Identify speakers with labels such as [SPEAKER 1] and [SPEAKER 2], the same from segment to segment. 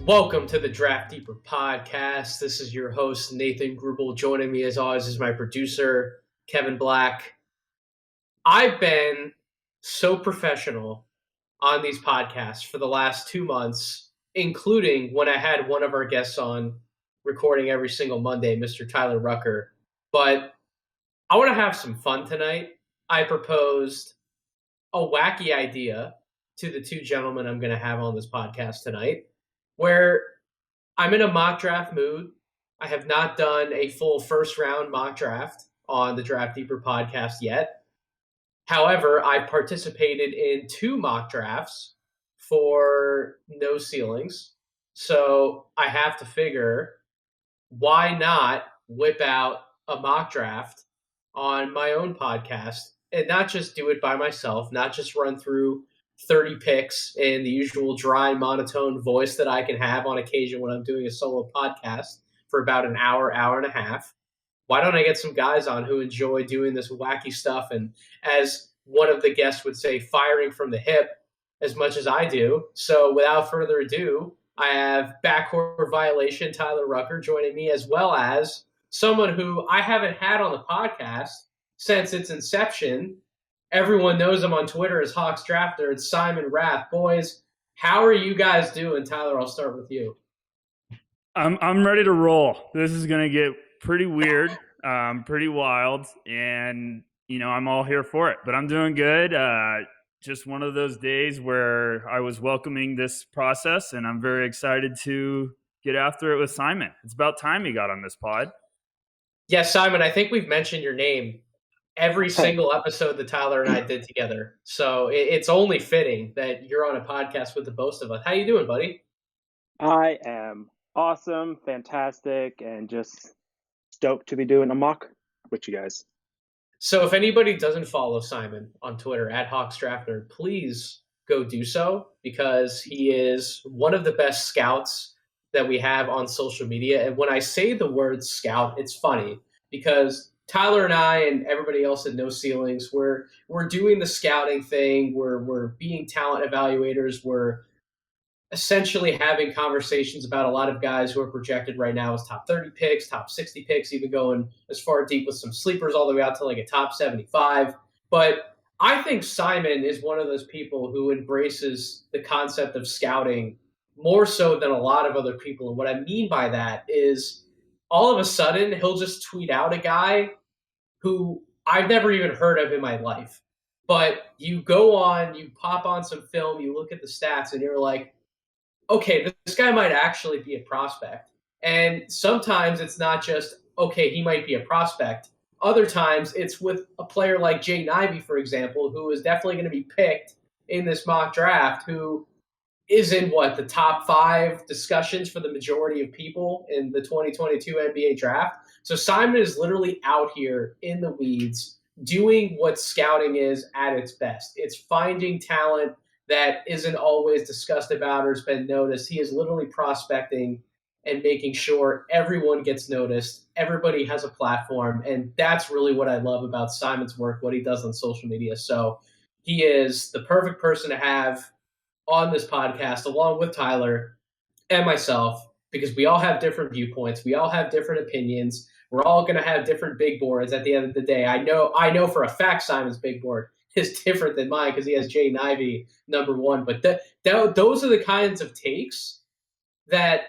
[SPEAKER 1] Welcome to the Draft Deeper podcast. This is your host, Nathan Grubel. Joining me, as always, is my producer, Kevin Black. I've been so professional on these podcasts for the last 2 months, including when I had one of our guests on recording every single Monday, Mr. Tyler Rucker. But I want to have some fun tonight. I proposed a wacky idea to the two gentlemen I'm going to have on this podcast tonight, where I'm in a mock draft mood. I have not done a full first round mock draft on the Draft Deeper podcast yet. However, I've participated in 2 mock drafts for no ceilings. So I have to figure, why not whip out a mock draft on my own podcast and not just do it by myself, not just run through 30 picks in the usual dry, monotone voice that I can have on occasion when I'm doing a solo podcast for about an hour, hour and a half. Why don't I get some guys on who enjoy doing this wacky stuff and, as one of the guests would say, firing from the hip as much as I do? So without further ado, I have backcourt violation Tyler Rucker joining me, as well as someone who I haven't had on the podcast since its inception. Everyone knows him on Twitter as Hawks Drafter. It's Simon Rath. Boys, how are you guys doing? Tyler, I'll start with you.
[SPEAKER 2] I'm ready to roll. This is going to get pretty weird, pretty wild, and I'm all here for it. But I'm doing good. Just one of those days where I was welcoming this process, and I'm very excited to get after it with Simon. It's about time he got on this pod.
[SPEAKER 1] Yes, Simon, I think we've mentioned your name every single episode that Tyler and I did together. So it's only fitting that you're on a podcast with the both of us. How you doing, buddy?
[SPEAKER 3] I am awesome, fantastic, and just stoked to be doing a mock with you guys.
[SPEAKER 1] So if anybody doesn't follow Simon on Twitter at Hawks Drafter, please go do so, because he is one of the best scouts that we have on social media. And when I say the word scout, it's funny because Tyler and I and everybody else at No Ceilings, we're doing the scouting thing. We're being talent evaluators. We're essentially having conversations about a lot of guys who are projected right now as top 30 picks, top 60 picks, even going as far deep with some sleepers all the way out to like a top 75. But I think Simon is one of those people who embraces the concept of scouting more so than a lot of other people. And what I mean by that is, all of a sudden, he'll just tweet out a guy who I've never even heard of in my life. But you go on, you pop on some film, you look at the stats, and you're like, okay, this guy might actually be a prospect. And sometimes it's not just, okay, he might be a prospect. Other times it's with a player like Jay Nivey, for example, who is definitely going to be picked in this mock draft, who is in the top 5 discussions for the majority of people in the 2022 NBA draft. So Simon is literally out here in the weeds doing what scouting is at its best. It's finding talent that isn't always discussed about or has been noticed. He is literally prospecting and making sure everyone gets noticed. Everybody has a platform. And that's really what I love about Simon's work, what he does on social media. So he is the perfect person to have on this podcast, along with Tyler and myself, because we all have different viewpoints. We all have different opinions. We're all going to have different big boards at the end of the day. I know for a fact Simon's big board is different than mine because he has Jay Nivey number 1. But those are the kinds of takes that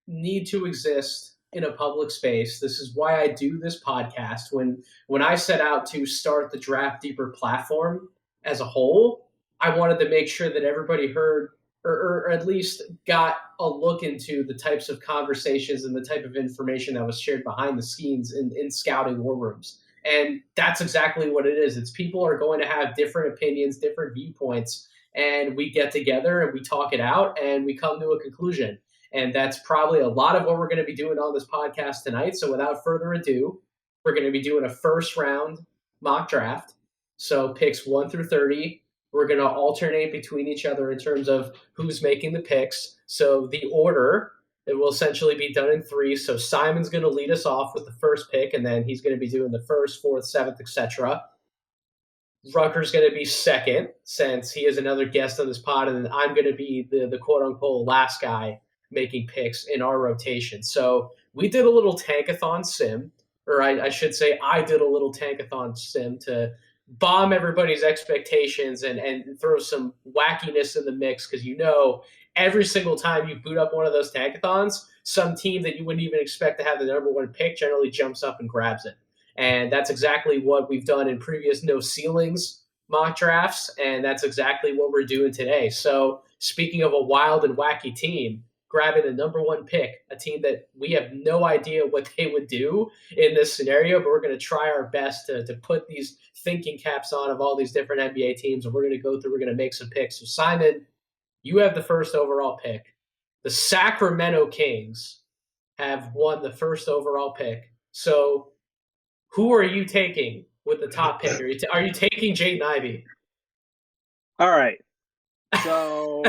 [SPEAKER 1] need to exist in a public space. This is why I do this podcast. When I set out to start the Draft Deeper platform as a whole, I wanted to make sure that everybody heard or at least got a look into the types of conversations and the type of information that was shared behind the scenes in scouting war rooms. And that's exactly what it is. It's people are going to have different opinions, different viewpoints, and we get together and we talk it out and we come to a conclusion. And that's probably a lot of what we're going to be doing on this podcast tonight. So without further ado, we're going to be doing a first round mock draft. So picks 1 through 30. We're going to alternate between each other in terms of who's making the picks. So the order, it will essentially be done in 3. So Simon's going to lead us off with the first pick, and then he's going to be doing the 1st, 4th, 7th, etc. Rucker's going to be second, since he is another guest on this pod, and then I'm going to be the quote-unquote last guy making picks in our rotation. So we did a little Tankathon sim, or I should say, I did a little Tankathon sim to bomb everybody's expectations and throw some wackiness in the mix because every single time you boot up one of those Tankathons, some team that you wouldn't even expect to have the number one pick generally jumps up and grabs it. And that's exactly what we've done in previous no ceilings mock drafts, and that's exactly what we're doing today. So, speaking of a wild and wacky team, grabbing the number one pick, a team that we have no idea what they would do in this scenario, but we're going to try our best to put these thinking caps on of all these different NBA teams, and we're going to go through, we're going to make some picks. So, Simon, you have the first overall pick. The Sacramento Kings have won the first overall pick. So, who are you taking with the top pick? Are you taking Jaden Ivey?
[SPEAKER 3] All right. So,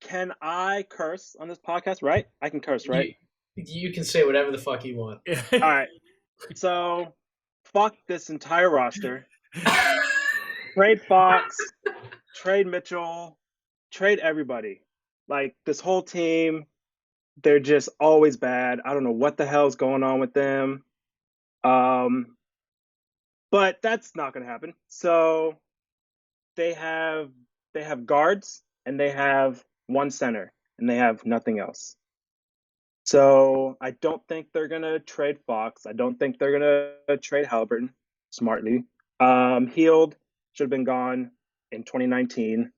[SPEAKER 3] can I curse on this podcast, right? I can curse, right?
[SPEAKER 1] You can say whatever the fuck you want.
[SPEAKER 3] All right. So, fuck this entire roster. Trade Fox, trade Mitchell, trade everybody. Like, this whole team, they're just always bad. I don't know what the hell's going on with them. But that's not going to happen. So they have guards and they have one center and they have nothing else. So I don't think they're going to trade Fox. I don't think they're going to trade Halliburton smartly. Healed should have been gone in 2019.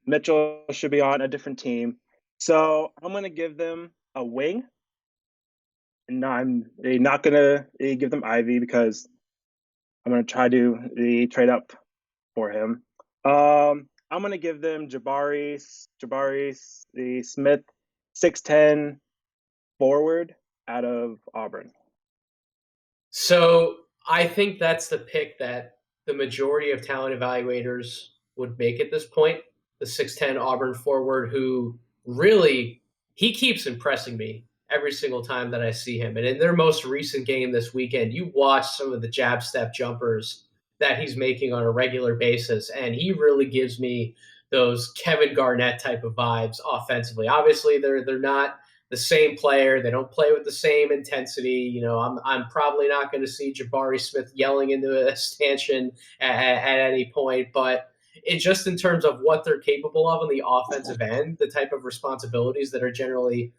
[SPEAKER 3] Mitchell should be on a different team. So I'm going to give them a wing. And I'm not going to give them Ivy because I'm going to try to trade up for him. I'm going to give them Jabari, the Smith, 6'10" forward out of Auburn.
[SPEAKER 1] So I think that's the pick that the majority of talent evaluators would make at this point. The 6'10" Auburn forward who really, he keeps impressing me every single time that I see him. And in their most recent game this weekend, you watch some of the jab step jumpers that he's making on a regular basis, and he really gives me those Kevin Garnett type of vibes offensively. Obviously, they're not the same player. They don't play with the same intensity. I'm probably not going to see Jabari Smith yelling into a stanchion at any point, but it just in terms of what they're capable of on the offensive end, the type of responsibilities that are generally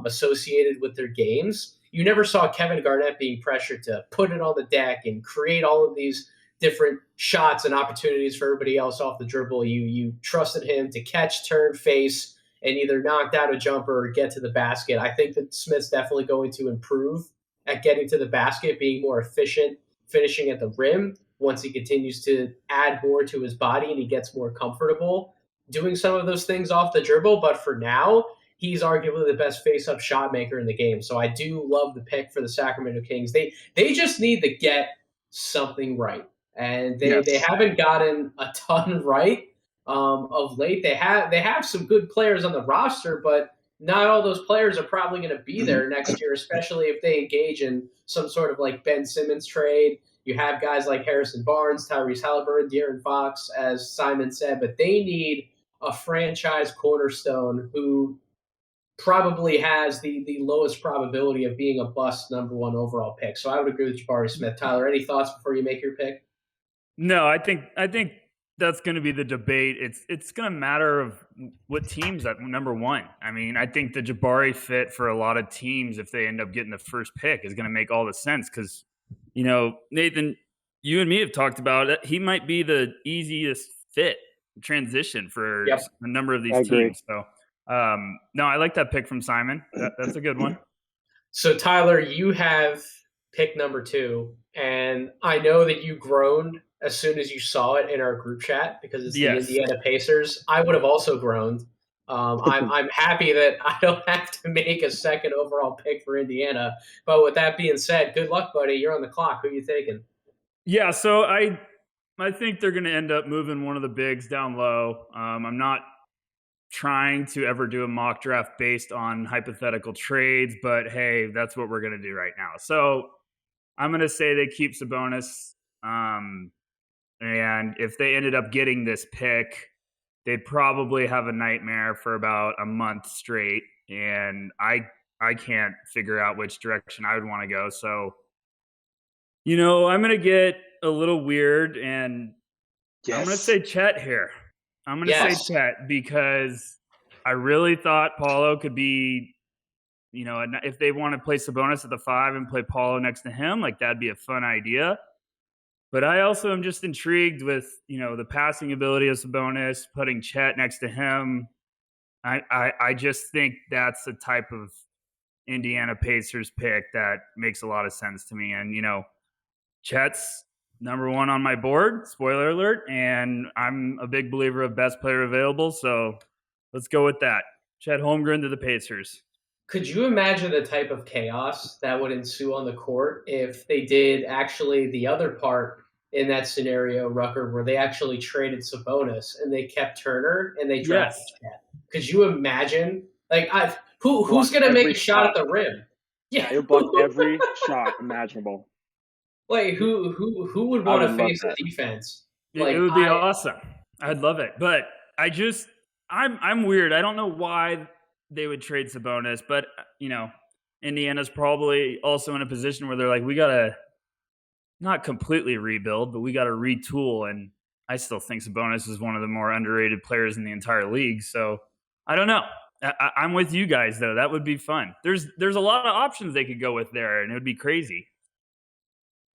[SPEAKER 1] associated with their games. You never saw Kevin Garnett being pressured to put it on the deck and create all of these different shots and opportunities for everybody else off the dribble. You trusted him to catch, turn, face, and either knock down a jumper or get to the basket. I think that Smith's definitely going to improve at getting to the basket, being more efficient, finishing at the rim once he continues to add more to his body and he gets more comfortable doing some of those things off the dribble. But for now, he's arguably the best face-up shot maker in the game. So I do love the pick for the Sacramento Kings. They just need to get something right. And they haven't gotten a ton right of late. They have some good players on the roster, but not all those players are probably going to be there next year, especially if they engage in some sort of like Ben Simmons trade. You have guys like Harrison Barnes, Tyrese Halliburton, De'Aaron Fox, as Simon said, but they need a franchise cornerstone who probably has the lowest probability of being a bust number one overall pick. So I would agree with Jabari Smith. Tyler, any thoughts before you make your pick?
[SPEAKER 2] No, I think that's going to be the debate. It's going to matter of what teams at number one. I mean, I think the Jabari fit for a lot of teams, if they end up getting the first pick, is going to make all the sense because, Nathan, you and me have talked about it. He might be the easiest fit transition for a number of these teams. So, no, I like that pick from Simon. That's a good one.
[SPEAKER 1] So, Tyler, you have pick number 2, and I know that you groaned as soon as you saw it in our group chat because it's the Indiana Pacers. I would have also groaned. I'm happy that I don't have to make a second overall pick for Indiana. But with that being said, good luck, buddy. You're on the clock. Who are you taking?
[SPEAKER 2] Yeah, so I think they're going to end up moving one of the bigs down low. I'm not trying to ever do a mock draft based on hypothetical trades, but hey, that's what we're going to do right now. So I'm going to say they keep Sabonis. And if they ended up getting this pick, they probably have a nightmare for about a month straight, and I can't figure out which direction I would want to go. So, I'm going to get a little weird, and I'm going to
[SPEAKER 3] Yes.
[SPEAKER 2] say Chet here. I'm going to say
[SPEAKER 1] Yes.
[SPEAKER 2] Chet because I really thought Paulo could be, if they want to play Sabonis at the 5 and play Paulo next to him, like that'd be a fun idea. But I also am just intrigued with, the passing ability of Sabonis, putting Chet next to him. I just think that's the type of Indiana Pacers pick that makes a lot of sense to me. And, Chet's number 1 on my board, spoiler alert, and I'm a big believer of best player available. So let's go with that. Chet Holmgren to the Pacers.
[SPEAKER 1] Could you imagine the type of chaos that would ensue on the court if they did actually the other part in that scenario, Rucker, where they actually traded Sabonis and they kept Turner and they drafted
[SPEAKER 2] Yes.
[SPEAKER 1] Chet? Could you imagine? Like, who's
[SPEAKER 3] Block
[SPEAKER 1] going to make
[SPEAKER 3] every
[SPEAKER 1] a shot at the rim?
[SPEAKER 3] Yeah, he'll block every shot imaginable.
[SPEAKER 1] Like, who would
[SPEAKER 3] I
[SPEAKER 1] want
[SPEAKER 3] would
[SPEAKER 1] to
[SPEAKER 3] love
[SPEAKER 1] face
[SPEAKER 3] that.
[SPEAKER 1] a defense?
[SPEAKER 2] It would be awesome. I'd love it. But I'm weird. I don't know why they would trade Sabonis, but Indiana's probably also in a position where they're like, we gotta not completely rebuild, but we gotta retool. And I still think Sabonis is one of the more underrated players in the entire league. So I don't know. I'm with you guys though. That would be fun. There's a lot of options they could go with there, and it would be crazy.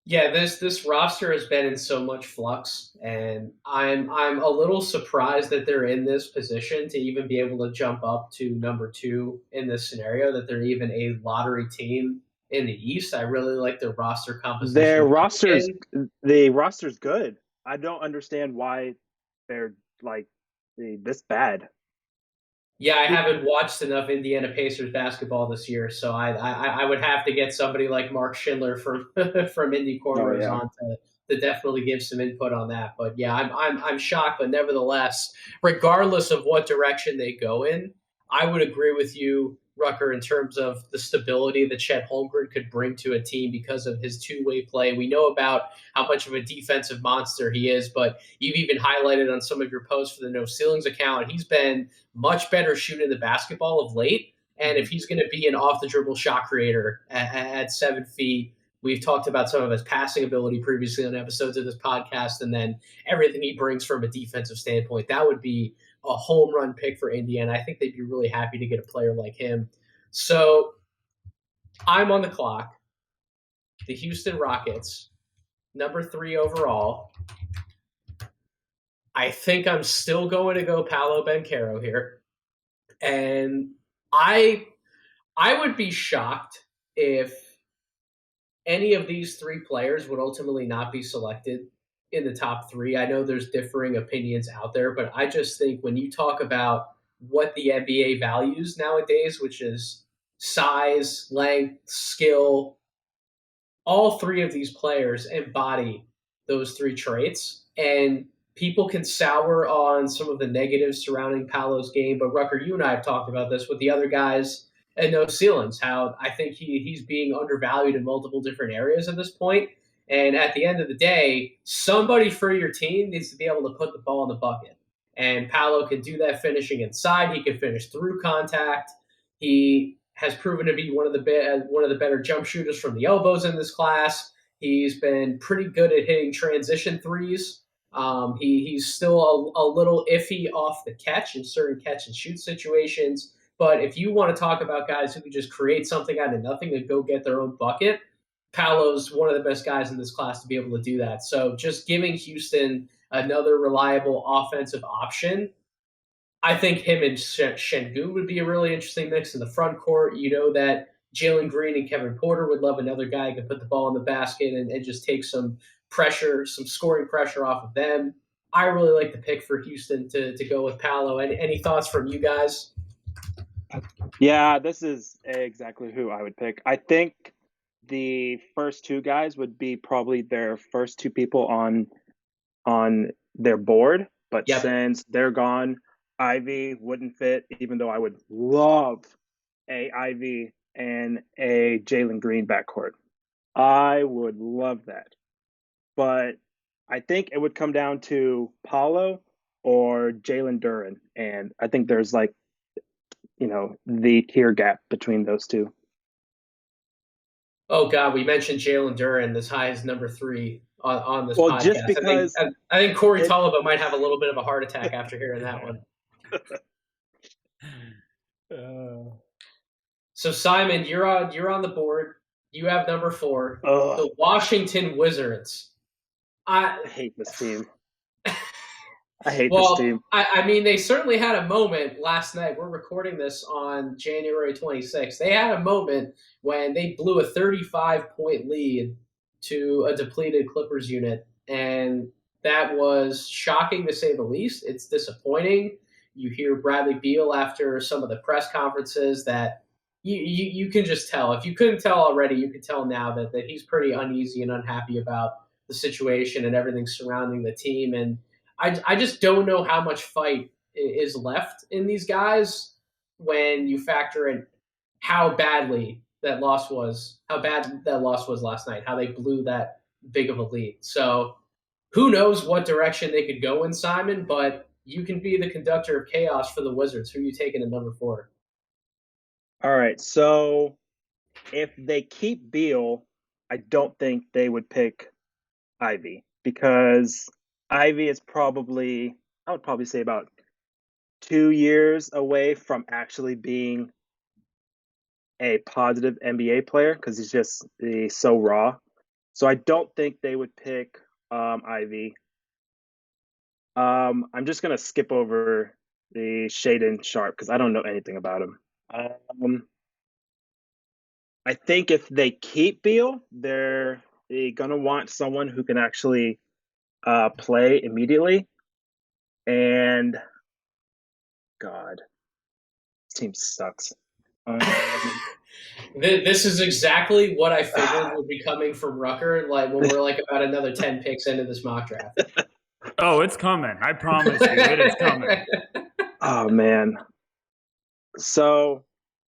[SPEAKER 1] Yeah, this roster has been in so much flux, and I'm a little surprised that they're in this position to even be able to jump up to number 2 in this scenario. That they're even a lottery team in the East. I really like their roster composition.
[SPEAKER 3] The roster's good. I don't understand why they're like this bad.
[SPEAKER 1] Yeah, I haven't watched enough Indiana Pacers basketball this year, so I would have to get somebody like Mark Schindler from from Indy Cornrows on to definitely give some input on that. But yeah, I'm shocked, but nevertheless, regardless of what direction they go in, I would agree with you, Rucker, in terms of the stability that Chet Holmgren could bring to a team because of his two-way play. We know about how much of a defensive monster he is, but you've even highlighted on some of your posts for the No Ceilings account, he's been much better shooting the basketball of late. And if he's going to be an off the dribble shot creator at 7 feet, we've talked about some of his passing ability previously on episodes of this podcast, and then everything he brings from a defensive standpoint. That would be a home run pick for Indiana. I think they'd be really happy to get a player like him. So I'm on the clock. The Houston Rockets, number 3 overall. I think I'm still going to go Paolo Banchero here. And I would be shocked if any of these 3 players would ultimately not be selected in the top 3. I know there's differing opinions out there, but I just think when you talk about what the NBA values nowadays, which is size, length, skill, all 3 of these players embody those 3 traits. And people can sour on some of the negatives surrounding Paolo's game, but Rucker, you and I have talked about this with the other guys at No Ceilings, how I think he's being undervalued in multiple different areas at this point. And at the end of the day, somebody for your team needs to be able to put the ball in the bucket. And Paolo can do that finishing inside. He can finish through contact. He has proven to be one of the better jump shooters from the elbows in this class. He's been pretty good at hitting transition threes. He's still a little iffy off the catch in certain catch and shoot situations. But if you want to talk about guys who can just create something out of nothing and go get their own bucket, Paolo's one of the best guys in this class to be able to do that. So just giving Houston another reliable offensive option, I think him and Şengün would be a really interesting mix in the front court. You know that Jalen Green and Kevin Porter would love another guy who can put the ball in the basket and just take some pressure, some scoring pressure off of them. I really like the pick for Houston to go with Paolo. Any thoughts from you guys?
[SPEAKER 3] Yeah, this is exactly who I would pick. I think the first 2 guys would be probably their first 2 people on their board, but since they're gone, Ivy wouldn't fit, even though I would love a Ivy and a Jalen Green backcourt. I would love that. But I think it would come down to Paolo or Jalen Duren. And I think there's like, the tier gap between those two.
[SPEAKER 1] Oh God, we mentioned Jalen Duren as high as number 3 on this
[SPEAKER 3] Well, just
[SPEAKER 1] podcast.
[SPEAKER 3] because
[SPEAKER 1] I think Corey
[SPEAKER 3] it,
[SPEAKER 1] Tolliver might have a little bit of a heart attack after hearing that one. So Simon, you're on the board. You have number 4, the Washington Wizards.
[SPEAKER 3] I hate this team. I hate this
[SPEAKER 1] Well,
[SPEAKER 3] team.
[SPEAKER 1] I mean, they certainly had a moment last night. We're recording this on January 26th. They had a moment when they blew a 35-point lead to a depleted Clippers unit, and that was shocking to say the least. It's disappointing. You hear Bradley Beal after some of the press conferences that you can just tell. If you couldn't tell already, you can tell now that he's pretty uneasy and unhappy about the situation and everything surrounding the team. And I just don't know how much fight is left in these guys when you factor in how bad that loss was last night, how they blew that big of a lead. So who knows what direction they could go in, Simon, but you can be the conductor of chaos for the Wizards. Who are you taking at number 4?
[SPEAKER 3] All right. So if they keep Beal, I don't think they would pick Ivy, because Ivy is probably, I would probably say, about 2 years away from actually being a positive NBA player, because he's so raw. So I don't think they would pick Ivy. I'm just gonna skip over the Shaden Sharp because I don't know anything about him. I think if they keep Beal, they're gonna want someone who can actually play immediately. And God, this team sucks.
[SPEAKER 1] This is exactly what I figured would be coming from Rucker. Like when we're like about another 10 picks into this mock draft.
[SPEAKER 2] Oh, it's coming. I promise you, it is coming.
[SPEAKER 3] Oh man. So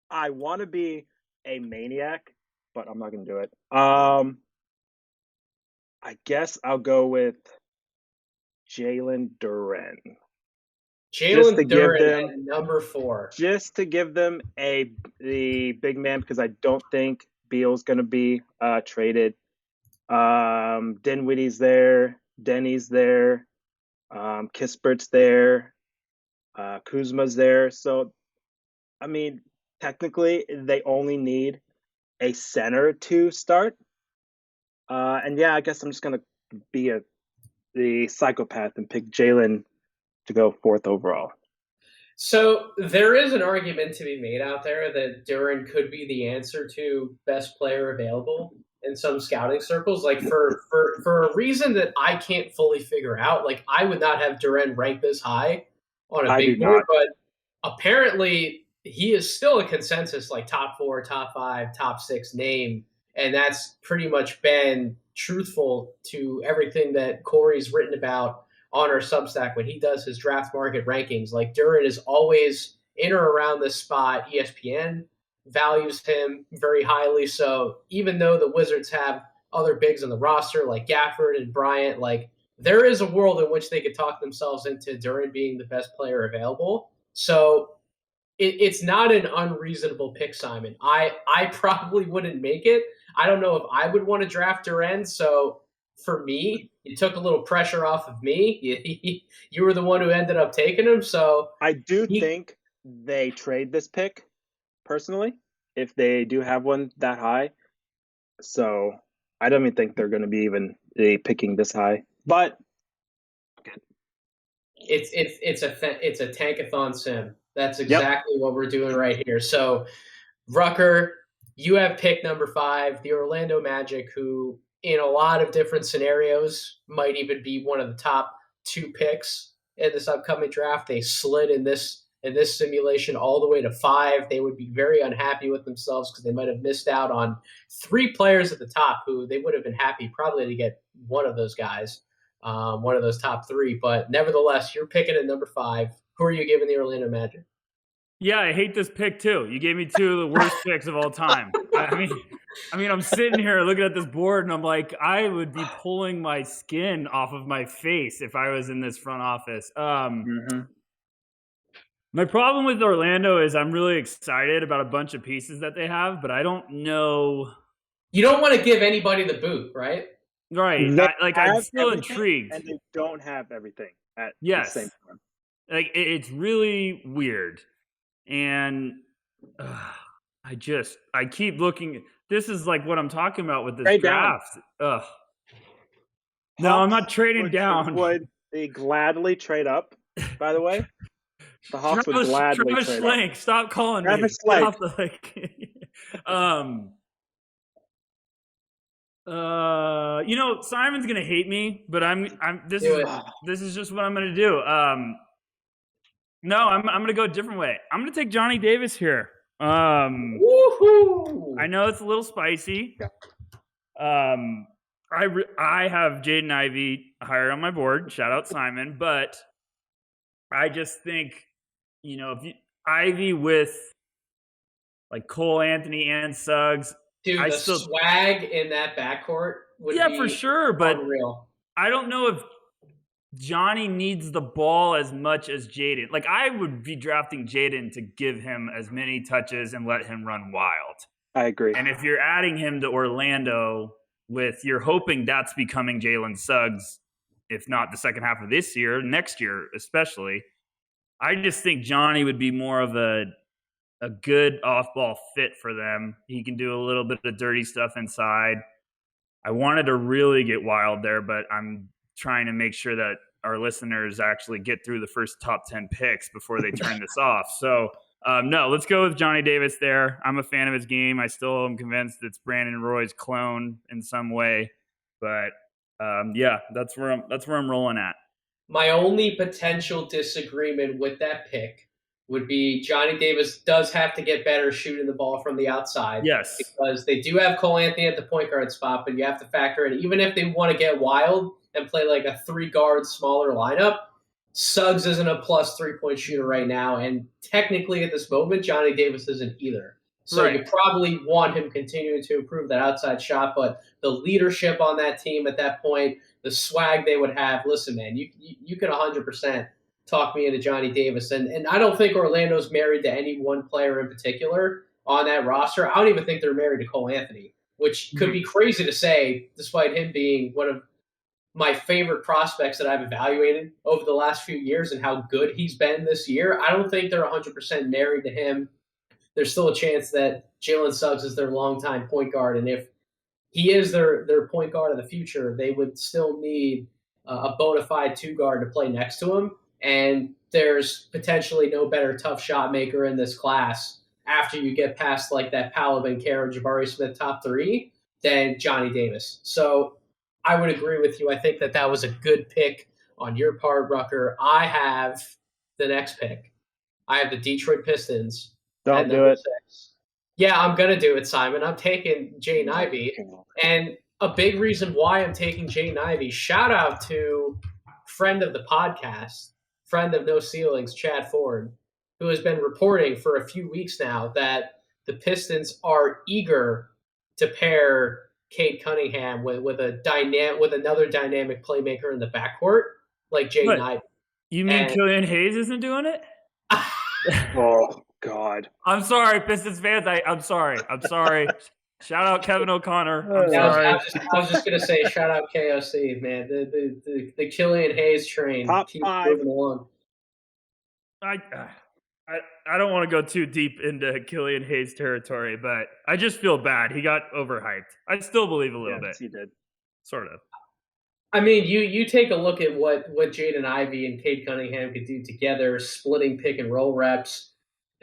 [SPEAKER 3] I want to be a maniac, but I'm not gonna do it. I guess I'll go with Jalen Duren.
[SPEAKER 1] Jalen Duren at number 4.
[SPEAKER 3] Just to give them the big man, because I don't think Beal's going to be traded. Dinwiddie's there, Denny's there, Kispert's there, Kuzma's there. So, I mean, technically, they only need a center to start. And yeah, I guess I'm just going to be the psychopath and pick Jalen to go 4th overall.
[SPEAKER 1] So there is an argument to be made out there that Duren could be the answer to best player available in some scouting circles. Like for a reason that I can't fully figure out. Like I would not have Duren ranked this high on a big board, but apparently he is still a consensus like top 4, top 5, top 6 name, and that's pretty much been truthful to everything that Corey's written about on our Substack when he does his draft market rankings. Like Duren is always in or around this spot. ESPN values him very highly. So even though the Wizards have other bigs on the roster like Gafford and Bryant, like there is a world in which they could talk themselves into Duren being the best player available. So it's not an unreasonable pick, Simon. I probably wouldn't make it. I don't know if I would want to draft Duren. So for me, it took a little pressure off of me. You were the one who ended up taking him. So
[SPEAKER 3] I do think they trade this pick, personally, if they do have one that high. So I don't even think they're going to be even picking this high. But
[SPEAKER 1] it's a Tankathon sim. That's exactly what we're doing right here. So Rucker, you have pick number 5, the Orlando Magic, who in a lot of different scenarios might even be one of the top 2 picks in this upcoming draft. They slid in this simulation all the way to 5. They would be very unhappy with themselves because they might have missed out on 3 players at the top who they would have been happy probably to get one of those guys, one of those top 3. But nevertheless, you're picking at number 5. Who are you giving the Orlando Magic?
[SPEAKER 2] Yeah, I hate this pick too. You gave me 2 of the worst picks of all time. I mean, I mean, I'm sitting here looking at this board, and I'm like, I would be pulling my skin off of my face if I was in this front office. My problem with Orlando is I'm really excited about a bunch of pieces that they have, but I don't know.
[SPEAKER 1] You don't want to give anybody the boot, right?
[SPEAKER 2] Right.
[SPEAKER 3] They
[SPEAKER 2] I'm
[SPEAKER 3] have
[SPEAKER 2] still
[SPEAKER 3] everything,
[SPEAKER 2] intrigued.
[SPEAKER 3] and they don't have everything at the same
[SPEAKER 2] Yes.
[SPEAKER 3] time.
[SPEAKER 2] Like, it's really weird. And I keep looking. This is like what I'm talking about with this
[SPEAKER 3] Trade down.
[SPEAKER 2] draft. No, I'm not trading down.
[SPEAKER 3] Would they gladly trade up, by the way? The Hawks would gladly
[SPEAKER 2] Travis
[SPEAKER 3] trade
[SPEAKER 2] Schlenk,
[SPEAKER 3] up.
[SPEAKER 2] stop calling
[SPEAKER 3] Travis
[SPEAKER 2] me.
[SPEAKER 3] Schlenk.
[SPEAKER 2] Simon's gonna hate me, but this is just what I'm gonna do. No, I'm gonna go a different way. I'm gonna take Johnny Davis here.
[SPEAKER 1] Woohoo!
[SPEAKER 2] I know it's a little spicy. I have Jaden Ivey higher on my board. Shout out Simon, but I just think, if Ivy with like Cole Anthony and Suggs,
[SPEAKER 1] Dude, swag in that backcourt would be
[SPEAKER 2] for sure, but
[SPEAKER 1] unreal.
[SPEAKER 2] I don't know if Johnny needs the ball as much as Jaden. Like, I would be drafting Jaden to give him as many touches and let him run wild.
[SPEAKER 3] I agree.
[SPEAKER 2] And if you're adding him to Orlando you're hoping that's becoming Jalen Suggs, if not the second half of this year, next year especially, I just think Johnny would be more of a good off-ball fit for them. He can do a little bit of dirty stuff inside. I wanted to really get wild there, but I'm trying to make sure that our listeners actually get through the first top 10 picks before they turn this off. So, no, let's go with Johnny Davis there. I'm a fan of his game. I still am convinced it's Brandon Roy's clone in some way. But, that's where I'm rolling at.
[SPEAKER 1] My only potential disagreement with that pick would be Johnny Davis does have to get better shooting the ball from the outside.
[SPEAKER 2] Yes.
[SPEAKER 1] Because they do have Cole Anthony at the point guard spot, but you have to factor in, even if they want to get wild and play like a 3-guard smaller lineup, Suggs isn't a plus 3-point shooter right now. And technically at this moment, Johnny Davis isn't either. So You probably want him continuing to improve that outside shot, but the leadership on that team at that point, the swag they would have, listen, man, you could 100% talk me into Johnny Davis. And I don't think Orlando's married to any one player in particular on that roster. I don't even think they're married to Cole Anthony, which could be crazy to say, despite him being one of my favorite prospects that I've evaluated over the last few years and how good he's been this year. I don't think they're 100% married to him. There's still a chance that Jalen Suggs is their longtime point guard, and if he is their point guard of the future, they would still need a bona fide 2-guard to play next to him. And there's potentially no better tough shot maker in this class after you get past like that Paolo Banchero, Jabari Smith top 3 than Johnny Davis. So I would agree with you. I think that was a good pick on your part, Rucker. I have the next pick. I have the Detroit Pistons.
[SPEAKER 3] Don't do it.
[SPEAKER 1] 6. Yeah, I'm going to do it, Simon. I'm taking Jaden Ivey. And a big reason why I'm taking Jaden Ivey, shout out to friend of the podcast, friend of No Ceilings, Chad Ford, who has been reporting for a few weeks now that the Pistons are eager to pair Cade Cunningham with another dynamic playmaker in the backcourt like Jaden Ivey.
[SPEAKER 2] You mean Killian Hayes isn't doing it?
[SPEAKER 3] Oh God!
[SPEAKER 2] I'm sorry, Pistons fans. I'm sorry. Shout out Kevin O'Connor. I'm
[SPEAKER 1] sorry. I was just gonna say shout out KOC, man. The Killian Hayes train keeps moving along.
[SPEAKER 2] I don't want to go too deep into Killian Hayes territory, but I just feel bad. He got overhyped. I still believe a little bit.
[SPEAKER 3] He did.
[SPEAKER 2] Sort of.
[SPEAKER 1] I mean, you take a look at what Jaden Ivey and Cade Cunningham could do together, splitting pick and roll reps.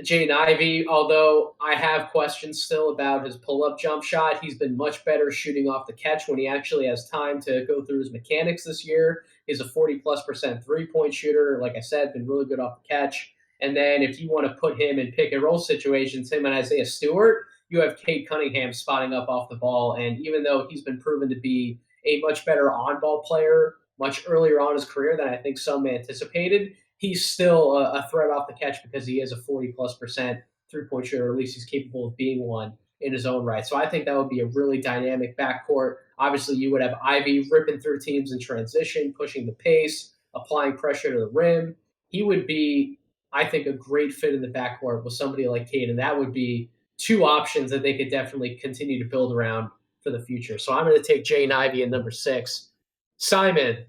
[SPEAKER 1] Jaden Ivey, although I have questions still about his pull-up jump shot, he's been much better shooting off the catch when he actually has time to go through his mechanics this year. He's a 40+% three-point shooter. Like I said, been really good off the catch. And then if you want to put him in pick and roll situations, him and Isaiah Stewart, you have Cade Cunningham spotting up off the ball. And even though he's been proven to be a much better on-ball player much earlier on in his career than I think some anticipated, he's still a threat off the catch because he is a 40+% three-point shooter, or at least he's capable of being one. in his own right. So I think that would be a really dynamic backcourt. Obviously, you would have Ivy ripping through teams in transition, pushing the pace, applying pressure to the rim. He would be, I think, a great fit in the backcourt with somebody like Cade, and that would be two options that they could definitely continue to build around for the future. So I'm going to take Jaden Ivey at number 6. Simon,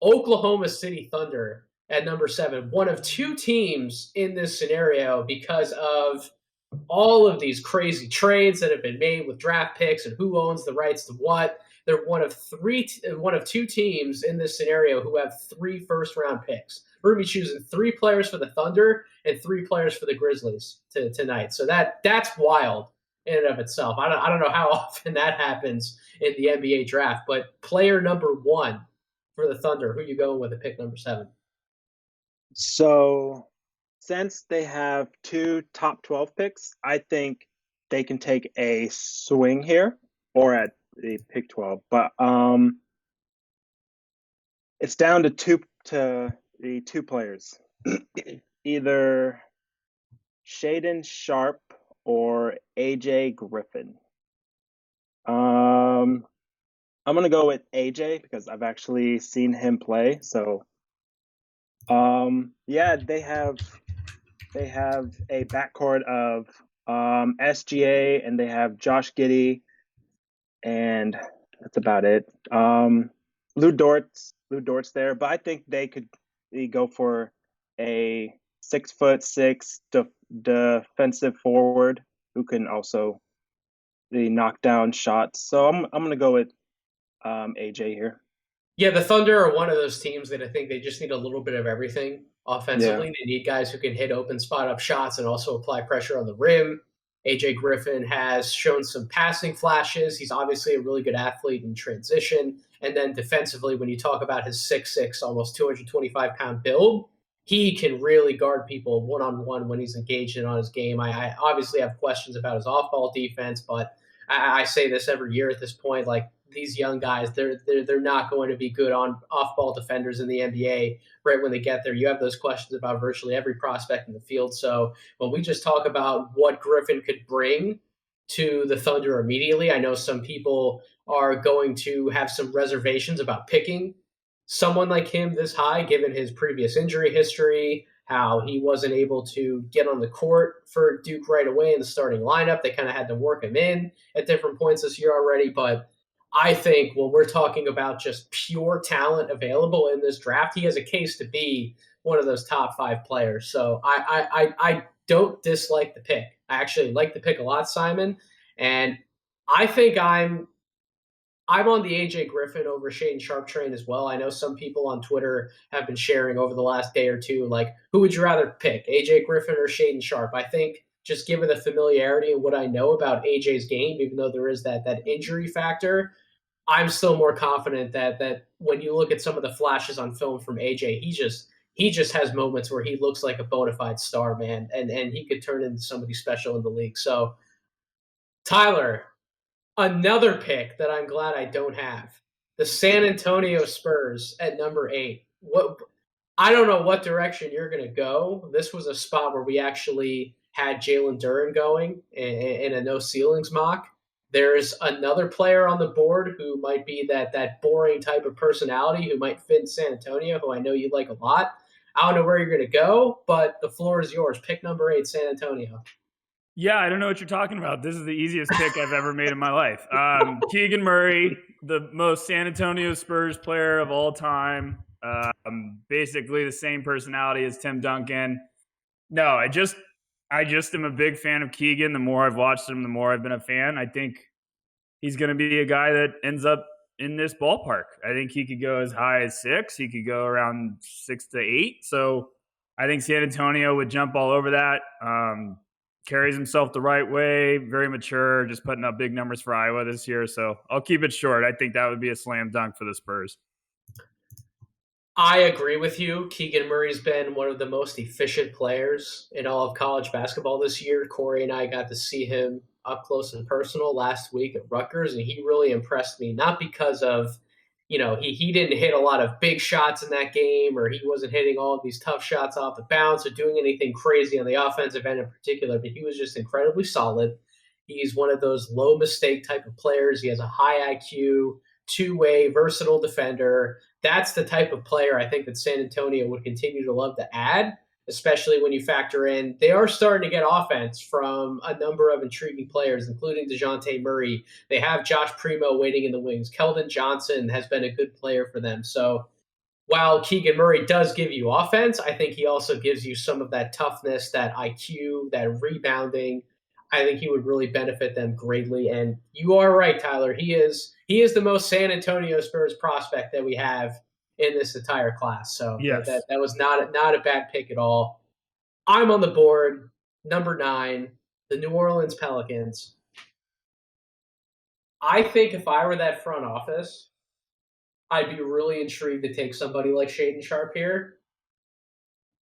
[SPEAKER 1] Oklahoma City Thunder at number 7. One of two teams in this scenario because of all of these crazy trades that have been made with draft picks and who owns the rights to what. They're one of two teams in this scenario who have 3 first-round picks. We're going to be choosing 3 players for the Thunder and 3 players for the Grizzlies tonight. So that's wild in and of itself. I don't know how often that happens in the NBA draft, but player number 1 for the Thunder, who you going with at pick number 7?
[SPEAKER 3] So since they have 2 top 12 picks, I think they can take a swing here or at the pick 12. But it's down to the 2 players. Either Shaedon Sharpe or AJ Griffin. I'm gonna go with AJ because I've actually seen him play. So yeah, they have a backcourt of SGA, and they have Josh Giddey, and that's about it. Lou Dort's there, but I think they could go for a 6'6" defensive forward who can also knock down shots. So I'm gonna go with AJ here.
[SPEAKER 1] Yeah, the Thunder are one of those teams that I think they just need a little bit of everything offensively.
[SPEAKER 3] Yeah.
[SPEAKER 1] They need guys who can hit open spot up shots and also apply pressure on the rim. AJ Griffin has shown some passing flashes. He's obviously a really good athlete in transition. And then defensively, when you talk about his 6'6", almost 225-pound build, he can really guard people one-on-one when he's engaged in on his game. I obviously have questions about his off-ball defense, but I say this every year at this point, like, these young guys, they're not going to be good on off-ball defenders in the NBA right when they get there. You have those questions about virtually every prospect in the field. So when we just talk about what Griffin could bring to the Thunder immediately, I know some people are going to have some reservations about picking someone like him this high, given his previous injury history, how he wasn't able to get on the court for Duke right away in the starting lineup. They kind of had to work him in at different points this year already, but I think when we're talking about just pure talent available in this draft, he has a case to be one of those top 5 players. So I don't dislike the pick. I actually like the pick a lot, Simon. And I think I'm on the AJ Griffin over Shaedon Sharpe train as well. I know some people on Twitter have been sharing over the last day or two, like, who would you rather pick, AJ Griffin or Shaedon Sharpe? I think just given the familiarity and what I know about AJ's game, even though there is that injury factor, I'm still more confident that when you look at some of the flashes on film from AJ, he just has moments where he looks like a bona fide star, man, and he could turn into somebody special in the league. So, Tyler, another pick that I'm glad I don't have, the San Antonio Spurs at number 8. I don't know what direction you're going to go. This was a spot where we actually had Jalen Duren going in a no ceilings mock. There's another player on the board who might be that boring type of personality who might fit in San Antonio, who I know you like a lot. I don't know where you're going to go, but the floor is yours. Pick number 8, San Antonio.
[SPEAKER 2] Yeah, I don't know what you're talking about. This is the easiest pick I've ever made in my life. Keegan Murray, the most San Antonio Spurs player of all time. Basically the same personality as Tim Duncan. No, I just am a big fan of Keegan. The more I've watched him, the more I've been a fan. I think he's going to be a guy that ends up in this ballpark. I think he could go as high as 6. He could go around 6 to 8. So I think San Antonio would jump all over that. Carries himself the right way, very mature, just putting up big numbers for Iowa this year. So I'll keep it short. I think that would be a slam dunk for the Spurs.
[SPEAKER 1] I agree with you. Keegan Murray's been one of the most efficient players in all of college basketball this year. Corey and I got to see him up close and personal last week at Rutgers, and he really impressed me, not because of, he didn't hit a lot of big shots in that game, or he wasn't hitting all of these tough shots off the bounce or doing anything crazy on the offensive end in particular, but he was just incredibly solid. He's one of those low mistake type of players. He has a high IQ, two-way, versatile defender. That's the type of player I think that San Antonio would continue to love to add, especially when you factor in they are starting to get offense from a number of intriguing players, including DeJounte Murray. They have Josh Primo waiting in the wings. Keldon Johnson has been a good player for them. So while Keegan Murray does give you offense, I think he also gives you some of that toughness, that IQ, that rebounding. I think he would really benefit them greatly. And you are right, Tyler. He is the most San Antonio Spurs prospect that we have in this entire class. So
[SPEAKER 2] Yes.
[SPEAKER 1] that was not a bad pick at all. I'm on the board, number 9, the New Orleans Pelicans. I think if I were that front office, I'd be really intrigued to take somebody like Shaden Sharp here.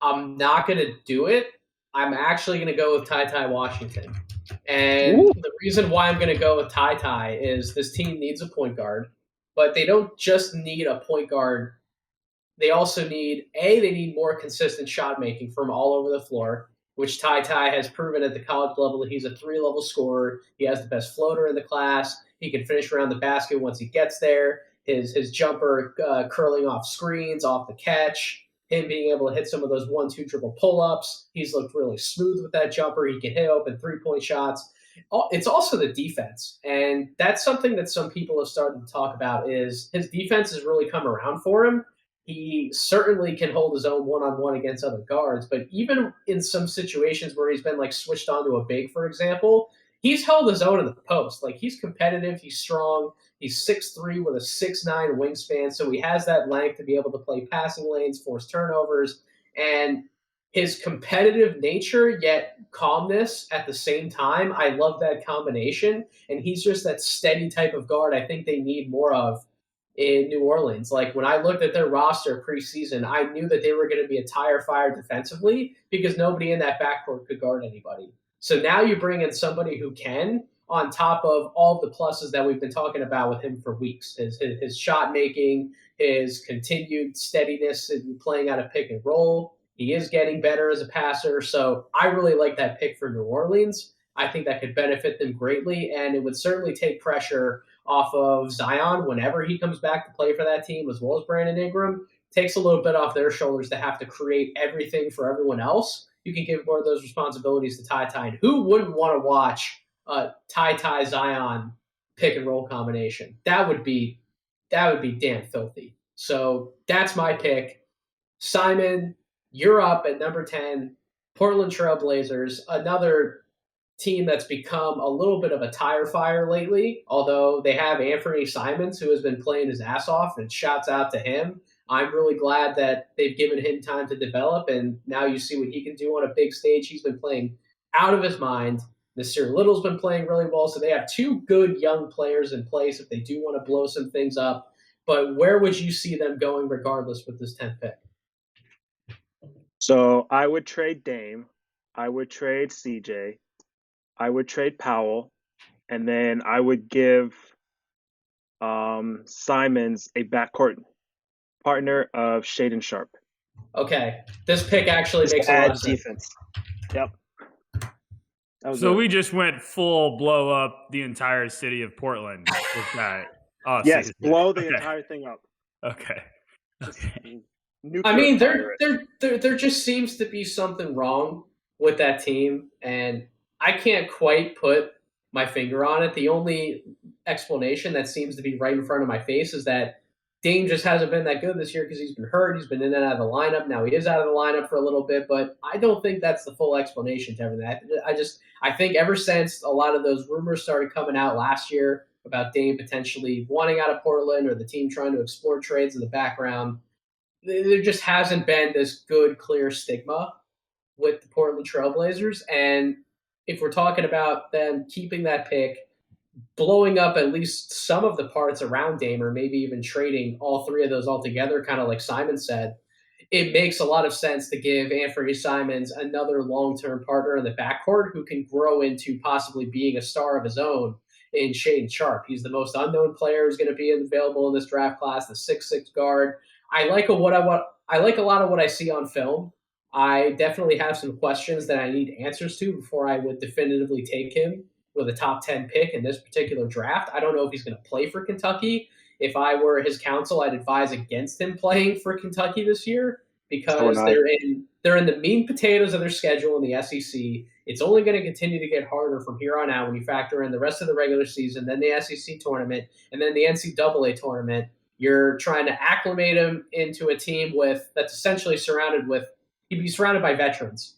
[SPEAKER 1] I'm not going to do it. I'm actually going to go with Ty Washington. And the reason why I'm going to go with Ty is this team needs a point guard, but they don't just need a point guard. They also they need more consistent shot making from all over the floor, which Ty has proven at the college level. He's a 3-level scorer. He has the best floater in the class. He can finish around the basket once he gets there. His jumper curling off screens, off the catch, him being able to hit some of those 1-2 dribble pull-ups. He's looked really smooth with that jumper. He can hit open 3-point shots. It's also the defense, and that's something that some people have started to talk about is his defense has really come around for him. He certainly can hold his own one-on-one against other guards, but even in some situations where he's been like switched onto a big, for example, he's held his own in the post. Like he's competitive, he's strong, he's 6'3" with a 6'9" wingspan, so he has that length to be able to play passing lanes, force turnovers, and his competitive nature yet calmness at the same time. I love that combination, and he's just that steady type of guard I think they need more of in New Orleans. Like when I looked at their roster preseason, I knew that they were going to be a tire fire defensively because nobody in that backcourt could guard anybody. So now you bring in somebody who can, on top of all the pluses that we've been talking about with him for weeks. His shot making, his continued steadiness in playing out of pick and roll. He is getting better as a passer. So I really like that pick for New Orleans. I think that could benefit them greatly, and it would certainly take pressure off of Zion whenever he comes back to play for that team, as well as Brandon Ingram. Takes a little bit off their shoulders to have to create everything for everyone else. You can give more of those responsibilities to Ty. And who wouldn't want to watch a Ty Zion pick and roll combination? That would be damn filthy. So that's my pick. Simon, you're up at number 10. Portland Trailblazers, another team that's become a little bit of a tire fire lately, although they have Anthony Simons, who has been playing his ass off, and shouts out to him. I'm really glad that they've given him time to develop, and now you see what he can do on a big stage. He's been playing out of his mind. Mr. Little's been playing really well, so they have two good young players in place if they do want to blow some things up. But where would you see them going regardless with this 10th pick?
[SPEAKER 3] So I would trade Dame. I would trade CJ. I would trade Powell. And then I would give Simons a backcourt partner of Shaden Sharp.
[SPEAKER 1] Okay. This pick actually makes a lot of sense.
[SPEAKER 3] Defense. Yep.
[SPEAKER 2] So we just went full blow up the entire city of Portland with that. Oh,
[SPEAKER 3] yes, blow the entire thing up.
[SPEAKER 2] Okay.
[SPEAKER 1] I mean, there just seems to be something wrong with that team, and I can't quite put my finger on it. The only explanation that seems to be right in front of my face is that Dame just hasn't been that good this year because he's been hurt. He's been in and out of the lineup. Now he is out of the lineup for a little bit, but I don't think that's the full explanation to everything. I think ever since a lot of those rumors started coming out last year about Dame potentially wanting out of Portland or the team trying to explore trades in the background, there just hasn't been this good, clear stigma with the Portland Trailblazers. And if we're talking about them keeping that pick, blowing up at least some of the parts around Dame, or maybe even trading all three of those altogether, kind of like Simon said, it makes a lot of sense to give Anthony Simons another long-term partner in the backcourt who can grow into possibly being a star of his own in Shaden Sharp. He's the most unknown player who's going to be available in this draft class, the 6'6" guard. I like a lot of what I see on film. I definitely have some questions that I need answers to before I would definitively take him with a top 10 pick in this particular draft. I don't know if he's going to play for Kentucky. If I were his counsel, I'd advise against him playing for Kentucky this year because they're in the meat and potatoes of their schedule in the SEC. It's only going to continue to get harder from here on out when you factor in the rest of the regular season, then the SEC tournament, and then the NCAA tournament. You're trying to acclimate him into a team that's essentially he'd be surrounded by veterans.